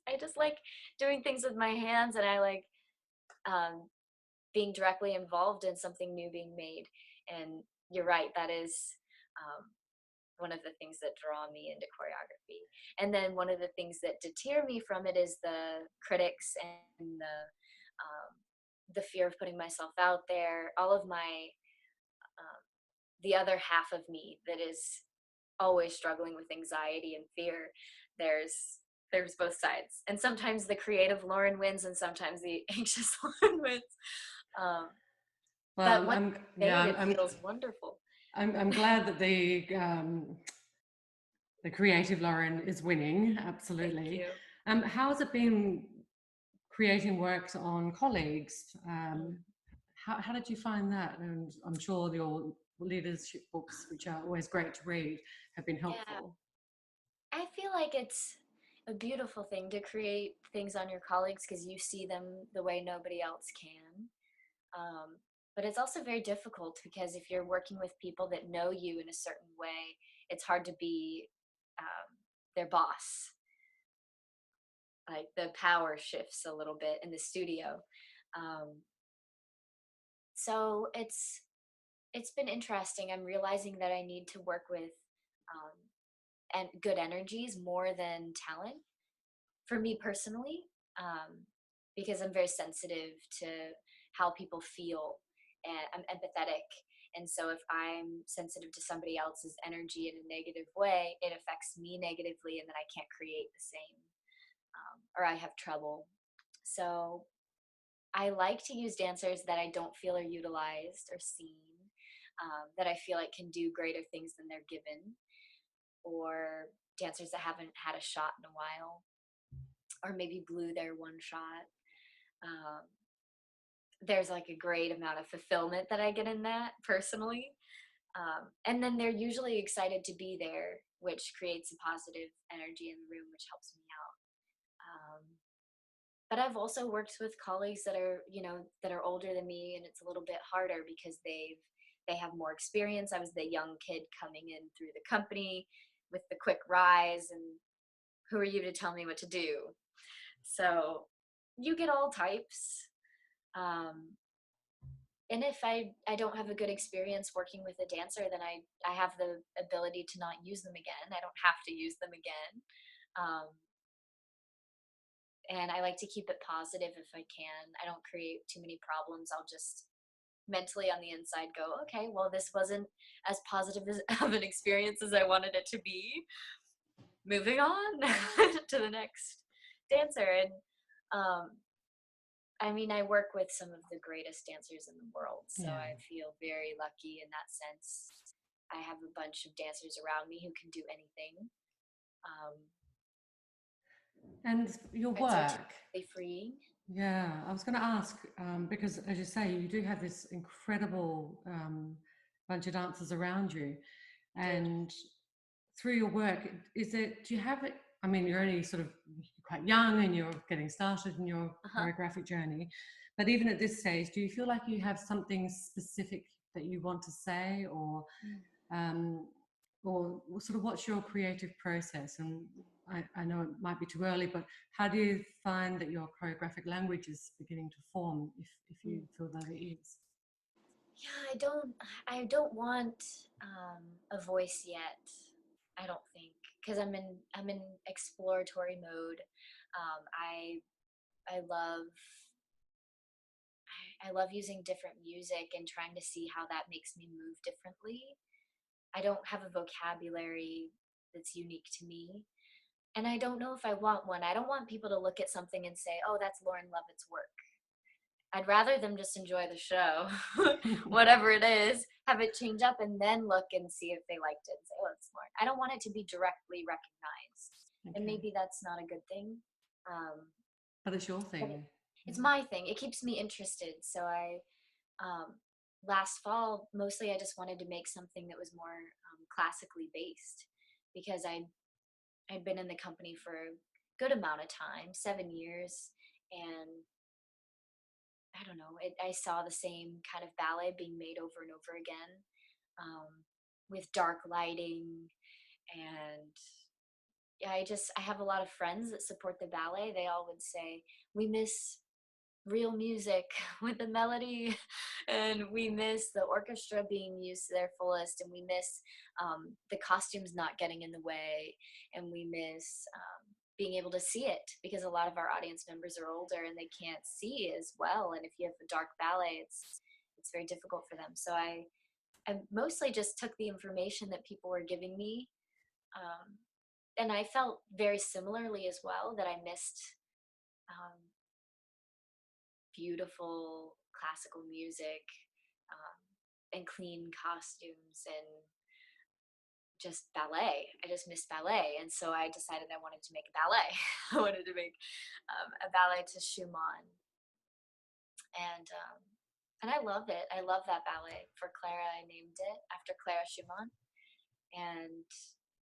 I just like doing things with my hands, and I like um, being directly involved in something new being made. And you're right, that is um, one of the things that draw me into choreography. And then one of the things that deter me from it is the critics and the fear of putting myself out there. All of my the other half of me that is always struggling with anxiety and fear. There's there's both sides. And sometimes the creative Lauren wins and sometimes the anxious Lauren wins. Um, but Well, once I'm you say yeah, it, it feels wonderful. I'm glad that the creative Lauren is winning. Thank Absolutely. you. How has it been creating works on colleagues? Mm. How did you find that? And I'm sure your leadership books, which are always great to read, have been Yeah, helpful. I feel like it's a beautiful thing to create things on your colleagues because you see them the way nobody else can. Um, but it's also very difficult because if you're working with people that know you in a certain way, it's hard to be their boss. Like the power shifts a little bit in the studio. Um, so it's been interesting. I'm realizing that I need to work with um, and good energies more than talent for me personally, um, because I'm very sensitive to how people feel and I'm empathetic. And so if I'm sensitive to somebody else's energy in a negative way, it affects me negatively, and then I can't create the same, or I have trouble. So I like to use dancers that I don't feel are utilized or seen, that I feel like can do greater things than they're given, or dancers that haven't had a shot in a while, or maybe blew their one shot. Um, there's like a great amount of fulfillment that I get in that personally. And then they're usually excited to be there, which creates a positive energy in the room, which helps me out. Um, but I've also worked with colleagues that are, that are older than me, and it's a little bit harder because they have more experience. I was the young kid coming in through the company with the quick rise, and who are you to tell me what to do? So you get all types. Um, and if I don't have a good experience working with a dancer, then I have the ability to not use them again. I don't have to use them again. Um, and I like to keep it positive if I can. I don't create too many problems. I'll just mentally on the inside go, okay, well, this wasn't as positive as, of an experience as I wanted it to be. Moving on to the next dancer. And um, I mean, I work with some of the greatest dancers in the world, so Yeah. I feel very lucky in that sense. I have a bunch of dancers around me who can do anything. Um, And your it's work. artistically freeing. Yeah, I was going to ask because, as you say, you do have this incredible bunch of dancers around you, Do. and through your work, is it? Do you have it? I mean, you're only sort of quite young, and you're getting started in your Uh-huh. choreographic journey. But even at this stage, do you feel like you have something specific that you want to say, Mm. um, or sort of what's your creative process? And I know it might be too early, but how do you find that your choreographic language is beginning to form, if you Mm. feel that it is? Yeah, I don't want a voice yet. I don't think because I'm in exploratory mode. I love I love using different music and trying to see how that makes me move differently. I don't have a vocabulary that's unique to me. And I don't know if I want one. I don't want people to look at something and say, oh, that's Lauren Lovett's work. I'd rather them just enjoy the show, whatever it is, have it change up, and then look and see if they liked it and say, oh, it's Lauren. I don't want it to be directly recognized. And Okay, maybe that's not a good thing. Um, but it's your but thing. it's my thing. It keeps me interested. So um, last fall, mostly I just wanted to make something that was more classically based because I'd been in the company for a good amount of time, 7 years, and I don't know, I saw the same kind of ballet being made over and over again, with dark lighting. And yeah, I have a lot of friends that support the ballet. They all would say, we miss real music with the melody, and we miss the orchestra being used to their fullest, and we miss the costumes not getting in the way, and we miss being able to see it because a lot of our audience members are older and they can't see as well, and if you have a dark ballet, it's very difficult for them. So I mostly just took the information that people were giving me, um, and I felt very similarly as well, that I missed um, beautiful classical music, um, and clean costumes and just ballet. I just missed ballet. And so I decided I wanted to make a ballet. I wanted to make a ballet to Schumann. And, um, and I love it. I love that ballet. For Clara, I named it after Clara Schumann. And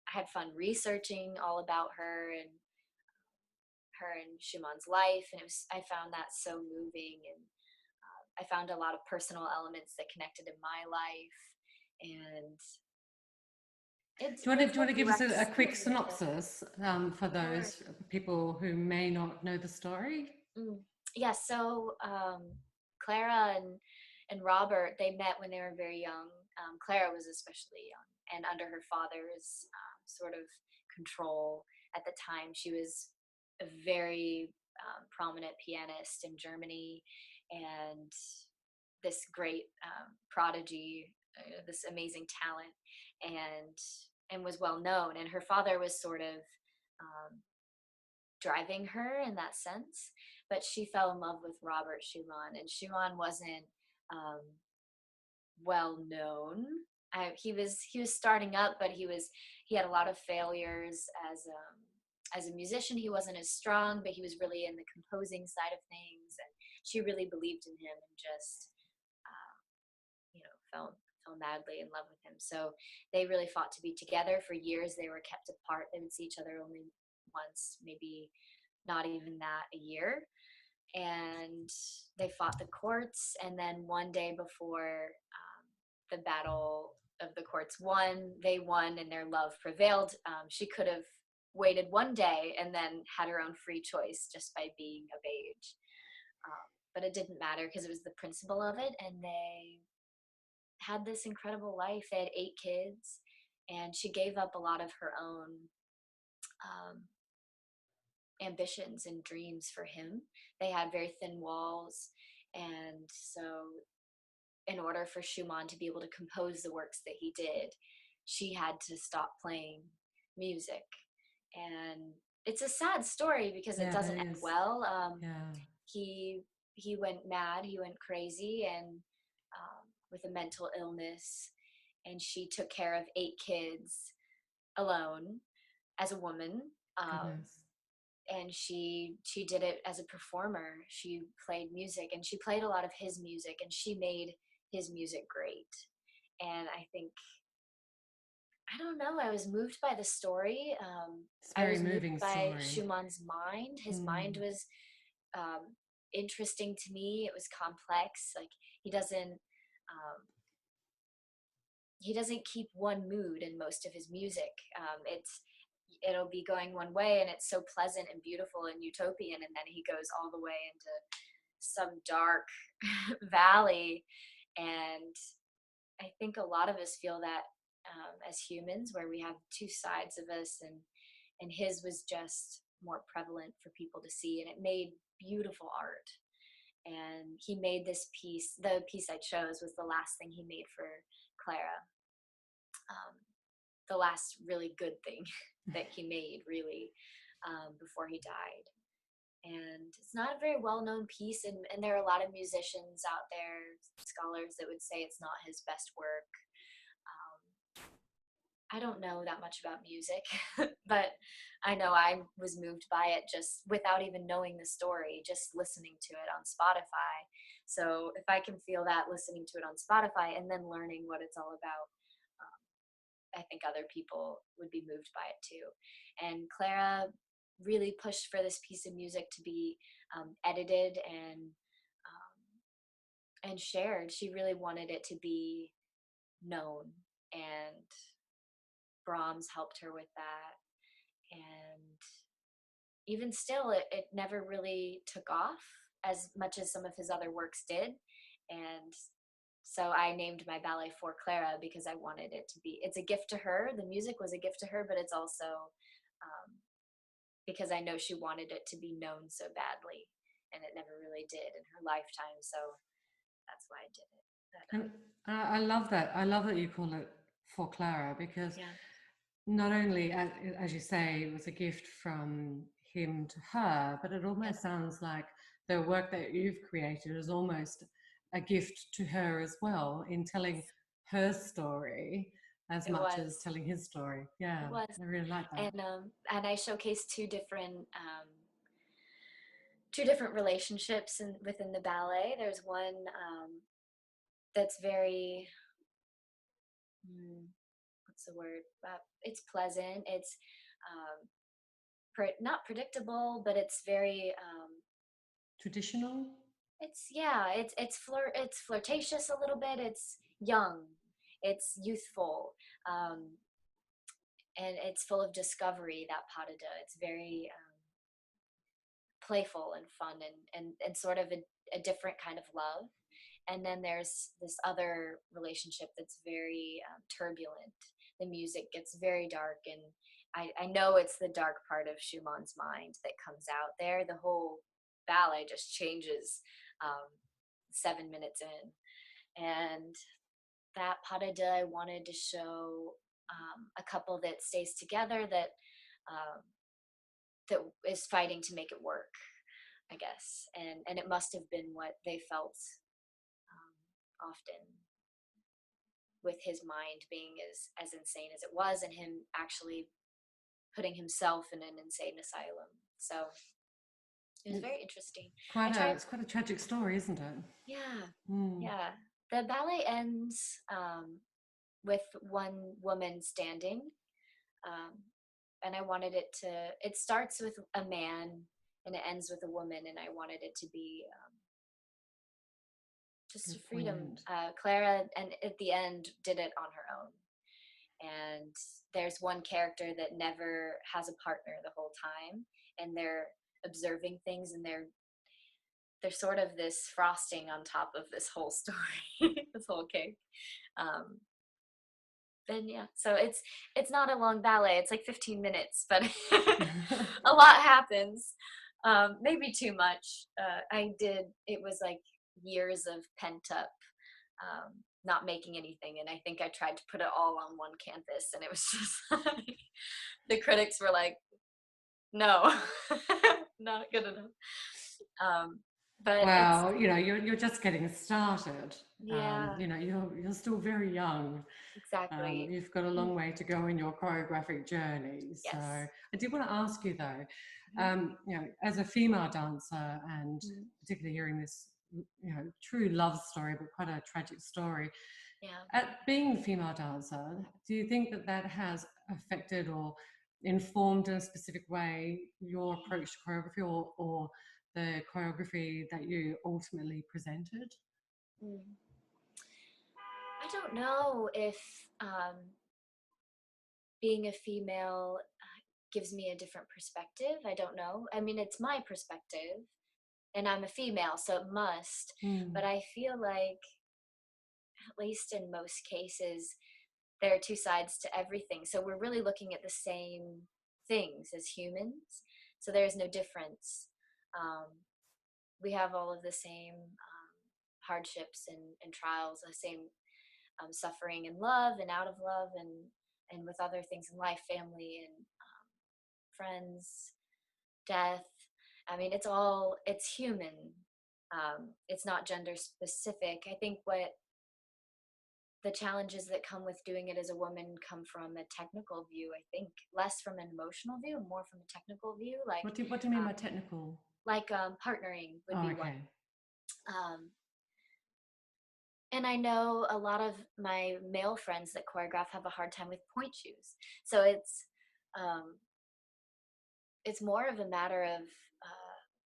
I had fun researching all about her and Schumann's life. And I found that so moving. And I found a lot of personal elements that connected in my life. And Do you want to give us a quick similar to synopsis for Sure. those people who may not know the story? Yeah, so Clara and Robert, they met when they were very young. Clara was especially young, and under her father's sort of control at the time. She was a very prominent pianist in Germany, and this great prodigy, this amazing talent, and was well known. And her father was sort of um, driving her in that sense, but she fell in love with Robert Schumann, and Schumann wasn't um, well known. He was starting up, but he had a lot of failures as a musician. He wasn't as strong, but he was really in the composing side of things, and she really believed in him and just you know fell madly in love with him. So they really fought to be together for years. They were kept apart. They would see each other only once, maybe not even that, a year. And they fought the courts. And then one day before the battle of the courts they won, and their love prevailed. She could have waited one day and then had her own free choice just by being of age. But it didn't matter because it was the principle of it. And they had this incredible life. They had 8 kids, and she gave up a lot of her own um, ambitions and dreams for him. They had very thin walls, and so in order for Schumann to be able to compose the works that he did, she had to stop playing music. And it's a sad story because it Yeah, doesn't it end is. well. Yeah, He he went mad, he went crazy, and with a mental illness, and she took care of 8 kids alone as a woman. Um, goodness. and she did it as a performer. She played music, and she played a lot of his music, and she made his music great. And I think, I don't know, I was moved by the story. It's a I very was moved moving by story. Schumann's mind. His mind Mm. was um, interesting to me. It was complex. Like, he doesn't he doesn't keep one mood in most of his music. It'll be going one way, and it's so pleasant and beautiful and utopian, and then he goes all the way into some dark valley. And I think a lot of us feel that as humans, where we have two sides of us, and his was just more prevalent for people to see, and it made beautiful art. And he made this piece. The piece I chose was the last thing he made for Clara, um, the last really good thing that he made, really, before he died. And it's not a very well known piece, and there are a lot of musicians out there, scholars, that would say it's not his best work. Um, I don't know that much about music, but I know I was moved by it just without even knowing the story, just listening to it on Spotify. So if I can feel that listening to it on Spotify and then learning what it's all about, I think other people would be moved by it too. And Clara really pushed for this piece of music to be edited and shared. She really wanted it to be known, and Brahms helped her with that. And even still, it never really took off as much as some of his other works did. And so I named my ballet For Clara because I wanted it to be, it's a gift to her. The music was a gift to her, but it's also um, because I know she wanted it to be known so badly, and it never really did in her lifetime. So that's why I did it. But, And I love that. I love that you call it For Clara because yeah. not only, as you say, it was a gift from him to her, but it Yeah, almost sounds like the work that you've created is almost a gift to her as well in telling yes, her story as it much as was. telling his story. It Yeah, was. I really like that. And I showcased two different relationships within the ballet. There's one that's very what's the word? It's pleasant. It's um, not predictable, but it's very Traditional? it's yeah, it's flirtatious a little bit. It's young, it's youthful, um, and it's full of discovery. That pas de deux. It's very playful and fun and sort of a different kind of love. And then there's this other relationship that's very turbulent. The music gets very dark, and I know it's the dark part of Schumann's mind that comes out there. The whole ballet just changes 7 minutes in. And that pas de deux, I wanted to show a couple that stays together, um, that is fighting to make it work, I guess. And it must have been what they felt often, with his mind being as insane as it was, and him actually putting himself in an insane asylum. So it was It's very interesting. I quite a tried, it's quite a tragic story, isn't it? yeah, Mm. yeah. The ballet ends with one woman standing, um, and I wanted it to. It starts with a man and it ends with a woman, and I wanted it to be just Very a freedom. poignant. Clara, and at the end, did it on her own. And there's one character that never has a partner the whole time, and they're observing things, and they're sort of this frosting on top of this whole story, this whole cake. Um, then yeah, so it's not a long ballet. It's like 15 minutes, but a lot happens. Maybe too much. I did. It was like years of pent up, not making anything, and I think I tried to put it all on one canvas, and it was just like the critics were like, "No, not good enough." Um, but it's Well, you're just getting started. yeah, You're still very young. exactly. You've got a long way to go in your choreographic journey. So Yes. I did want to ask you though, Mhm. as a female dancer, and Mhm. particularly hearing this, true love story, but quite a tragic story. Yeah. At being a female dancer, do you think that that has affected or informed in a specific way your approach to choreography, or the choreography that you ultimately presented? Mm. I don't know if um, being a female gives me a different perspective. I don't know. I mean, it's my perspective, and I'm a female, so it must. But Mm, I feel like, at least in most cases, there are two sides to everything. So we're really looking at the same things as humans. So there is no difference. Um, we have all of the same hardships and trials, the same suffering in love and out of love, and with other things in life, family and friends, death. I mean, it's human. It's not gender specific. I think what the challenges that come with doing it as a woman come from a technical view. I think less from an emotional view, more from a technical view, what do you mean by um, technical? partnering would Oh, be one. okay. Um, and I know a lot of my male friends that choreograph have a hard time with point shoes. So um, it's more of a matter of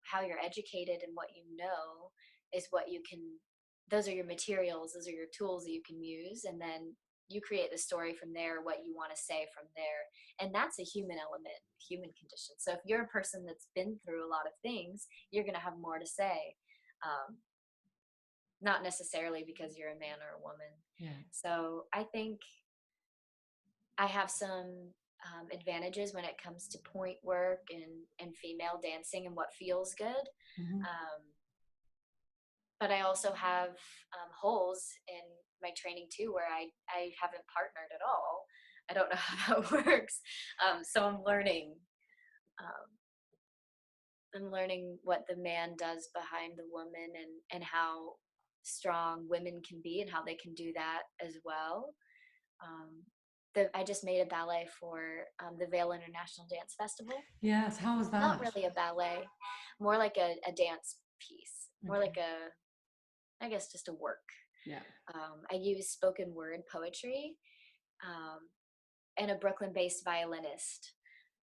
how you're educated, and what you know is what you can. Those are your materials. Those are your tools that you can use, and then you create the story from there. What you want to say from there, and that's a human element, human condition. So if you're a person that's been through a lot of things, you're going to have more to say. Um, Not necessarily because you're a man or a woman. Yeah. So I think I have some advantages when it comes to point work and female dancing and what feels good. Hmm. Um, but I also have holes in my training too, where I haven't partnered at all. I don't know how that works. So um, I'm learning what the man does behind the woman, and how strong women can be and how they can do that as well. Um, I just made a ballet for the Vail International Dance Festival. Yes, how was Not that? really a ballet, more like a dance piece, more Okay. like I guess just a work. Yeah. I used spoken word poetry, um, and a Brooklyn-based violinist.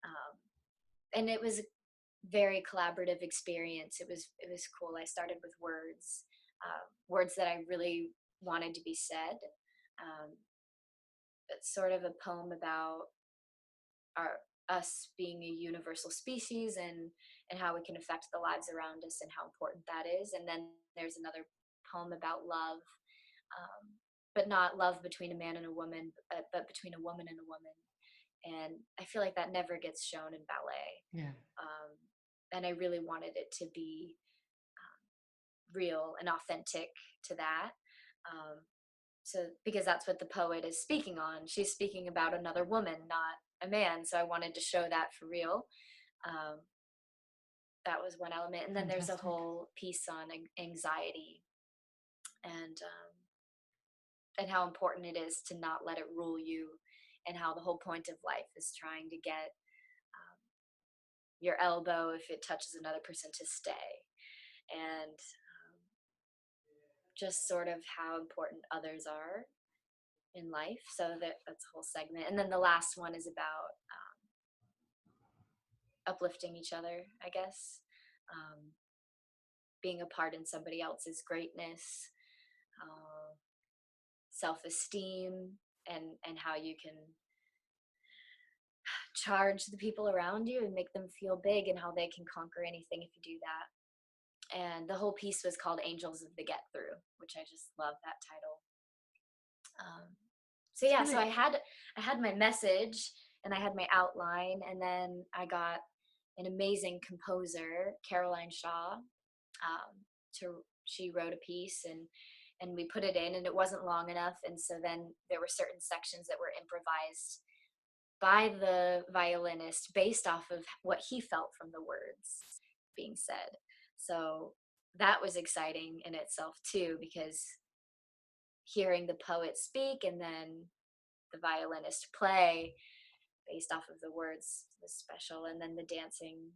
Um, and it was a very collaborative experience. It was cool. I started with words that I really wanted to be said. Um, it's sort of a poem about our us being a universal species, and how we can affect the lives around us and how important that is. And then there's another poem about love, um, but not love between a man and a woman, but between a woman and a woman. And I feel like that never gets shown in ballet. Yeah. And I really wanted it to be real and authentic to that. Um, so because that's what the poet is speaking on. She's speaking about another woman, not a man. So I wanted to show that for real. Um, that was one element. And then there's a Fantastic. whole piece on anxiety, and how important it is to not let it rule you, and how the whole point of life is trying to get your elbow, if it touches another person, to stay. And just sort of how important others are in life. So that's a whole segment. And then the last one is about uplifting each other, I guess, um, being a part in somebody else's greatness, uh, self-esteem, and how you can charge the people around you and make them feel big, and how they can conquer anything if you do that. And the whole piece was called Angels of the Get Through, which I just love that title. So It's yeah, so really I had my message, and I had my outline, and then I got an amazing composer, Caroline Shaw. She wrote a piece, and we put it in, and it wasn't long enough, and so then there were certain sections that were improvised by the violinist based off of what he felt from the words being said. So that was exciting in itself too, because hearing the poet speak and then the violinist play based off of the words was special. And then the dancing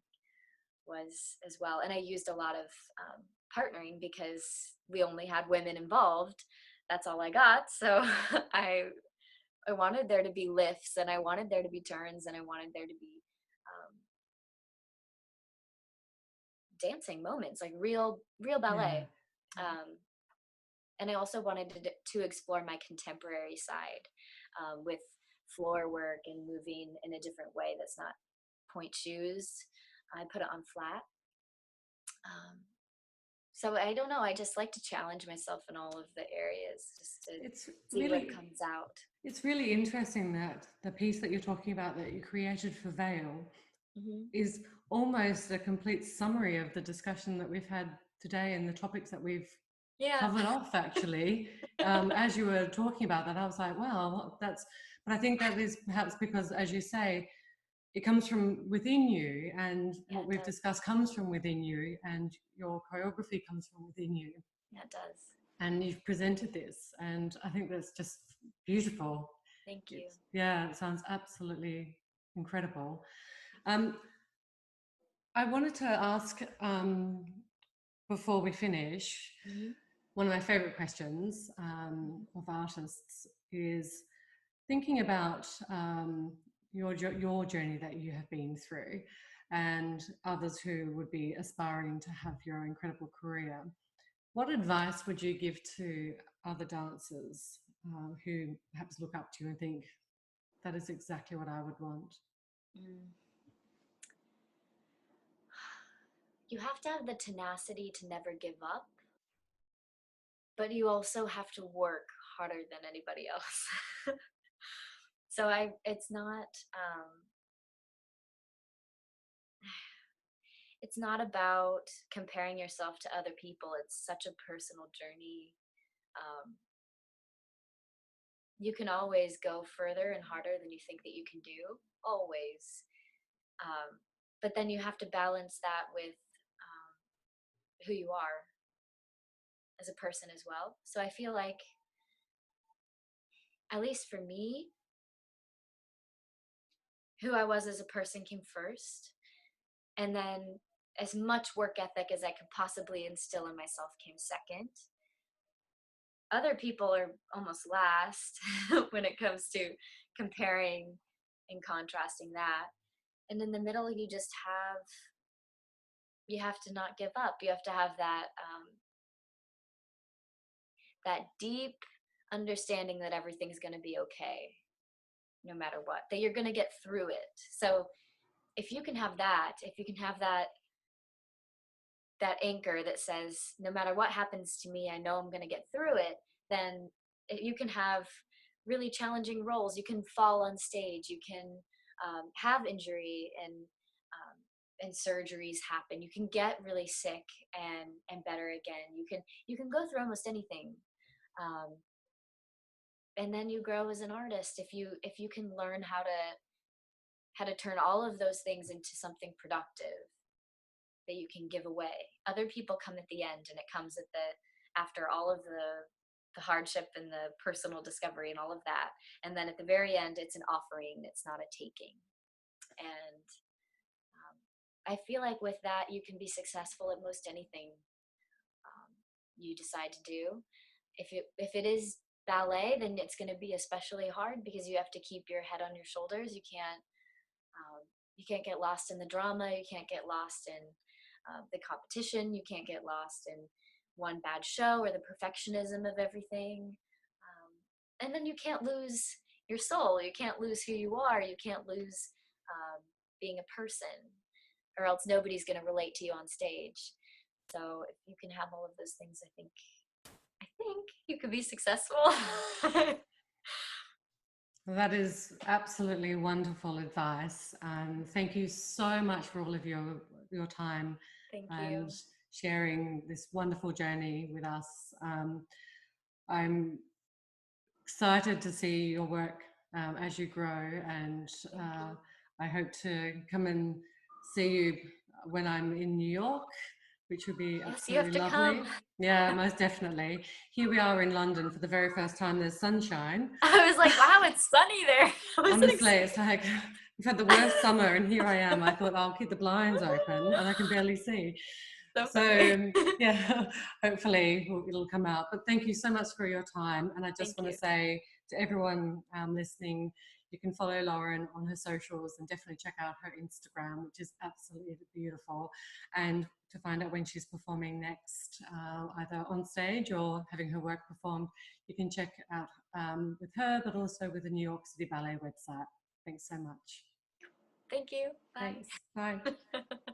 was as well. And I used a lot of partnering, because we only had women involved. That's all I got. So I wanted there to be lifts, and I wanted there to be turns, and I wanted there to be dancing moments, like real yeah. ballet. Um, and I also wanted to explore my contemporary side, with floor work and moving in a different way that's not point shoes. I put it on flat. Um, so I don't know. I just like to challenge myself in all of the areas, just to It's see what really comes out. it's really interesting that the piece that you're talking about that you created for Vale Hmm. is almost a complete summary of the discussion that we've had today and the topics that we've Yeah. covered off actually. As you were talking about that, I was like, well, but I think that is perhaps because, as you say, it comes from within you, and Yeah, what it we've does. discussed comes from within you, and your choreography comes from within you. Yeah, it does. And you've presented this, and I think that's just beautiful. Thank you. Yeah, it sounds absolutely incredible. Um, I wanted to ask, before we finish, Hmm. one of my favorite questions of artists is thinking about your journey that you have been through, and others who would be aspiring to have your incredible career. What advice would you give to other dancers who perhaps look up to you and think, that is exactly what I would want? Mm. You have to have the tenacity to never give up, but you also have to work harder than anybody else. So it's not about comparing yourself to other people. It's such a personal journey. Um, you can always go further and harder than you think that you can do, always. But then you have to balance that with who you are as a person as well. So I feel like, at least for me, who I was as a person came first. And then as much work ethic as I could possibly instill in myself came second. Other people are almost last when it comes to comparing and contrasting that. And in the middle, you have to not give up. You have to have that deep understanding that everything's going to be okay, no matter what, that you're going to get through it. So if you can have that, that anchor that says, no matter what happens to me, I know I'm going to get through it, then you can have really challenging roles. You can fall on stage. You can have injury and surgeries happen. You can get really sick and better again. You can go through almost anything. And then you grow as an artist if you can learn how to turn all of those things into something productive that you can give away. Other people come at the end, and it comes after all of the hardship and the personal discovery and all of that. And then at the very end, it's an offering. It's not a taking. And I feel like with that, you can be successful at most anything you decide to do. If it is ballet, then it's going to be especially hard because you have to keep your head on your shoulders. You can't get lost in the drama. You can't get lost in the competition. You can't get lost in one bad show or the perfectionism of everything. And then you can't lose your soul. You can't lose who you are. You can't lose being a person, or else nobody's going to relate to you on stage. So if you can have all of those things, I think you could be successful. That is absolutely wonderful advice. Thank you so much for all of your time. Thank and you. sharing this wonderful journey with us. I'm excited to see your work as you grow, and I hope to come and see you when I'm in New York, which would be absolutely lovely. Come. Yeah, most definitely. Here we are in London for the very first time. There's sunshine. I was like, wow, it's sunny there. Honestly, it's like we've had the worst summer, and here I am. I thought I'll keep the blinds open, and I can barely see. So yeah, hopefully it'll come out. But thank you so much for your time. And I just want to say to everyone listening, you can follow Lauren on her socials and definitely check out her Instagram, which is absolutely beautiful. And to find out when she's performing next, either on stage or having her work performed, you can check out with her, but also with the New York City Ballet website. Thanks so much. Thank you. Bye. Thanks. Bye.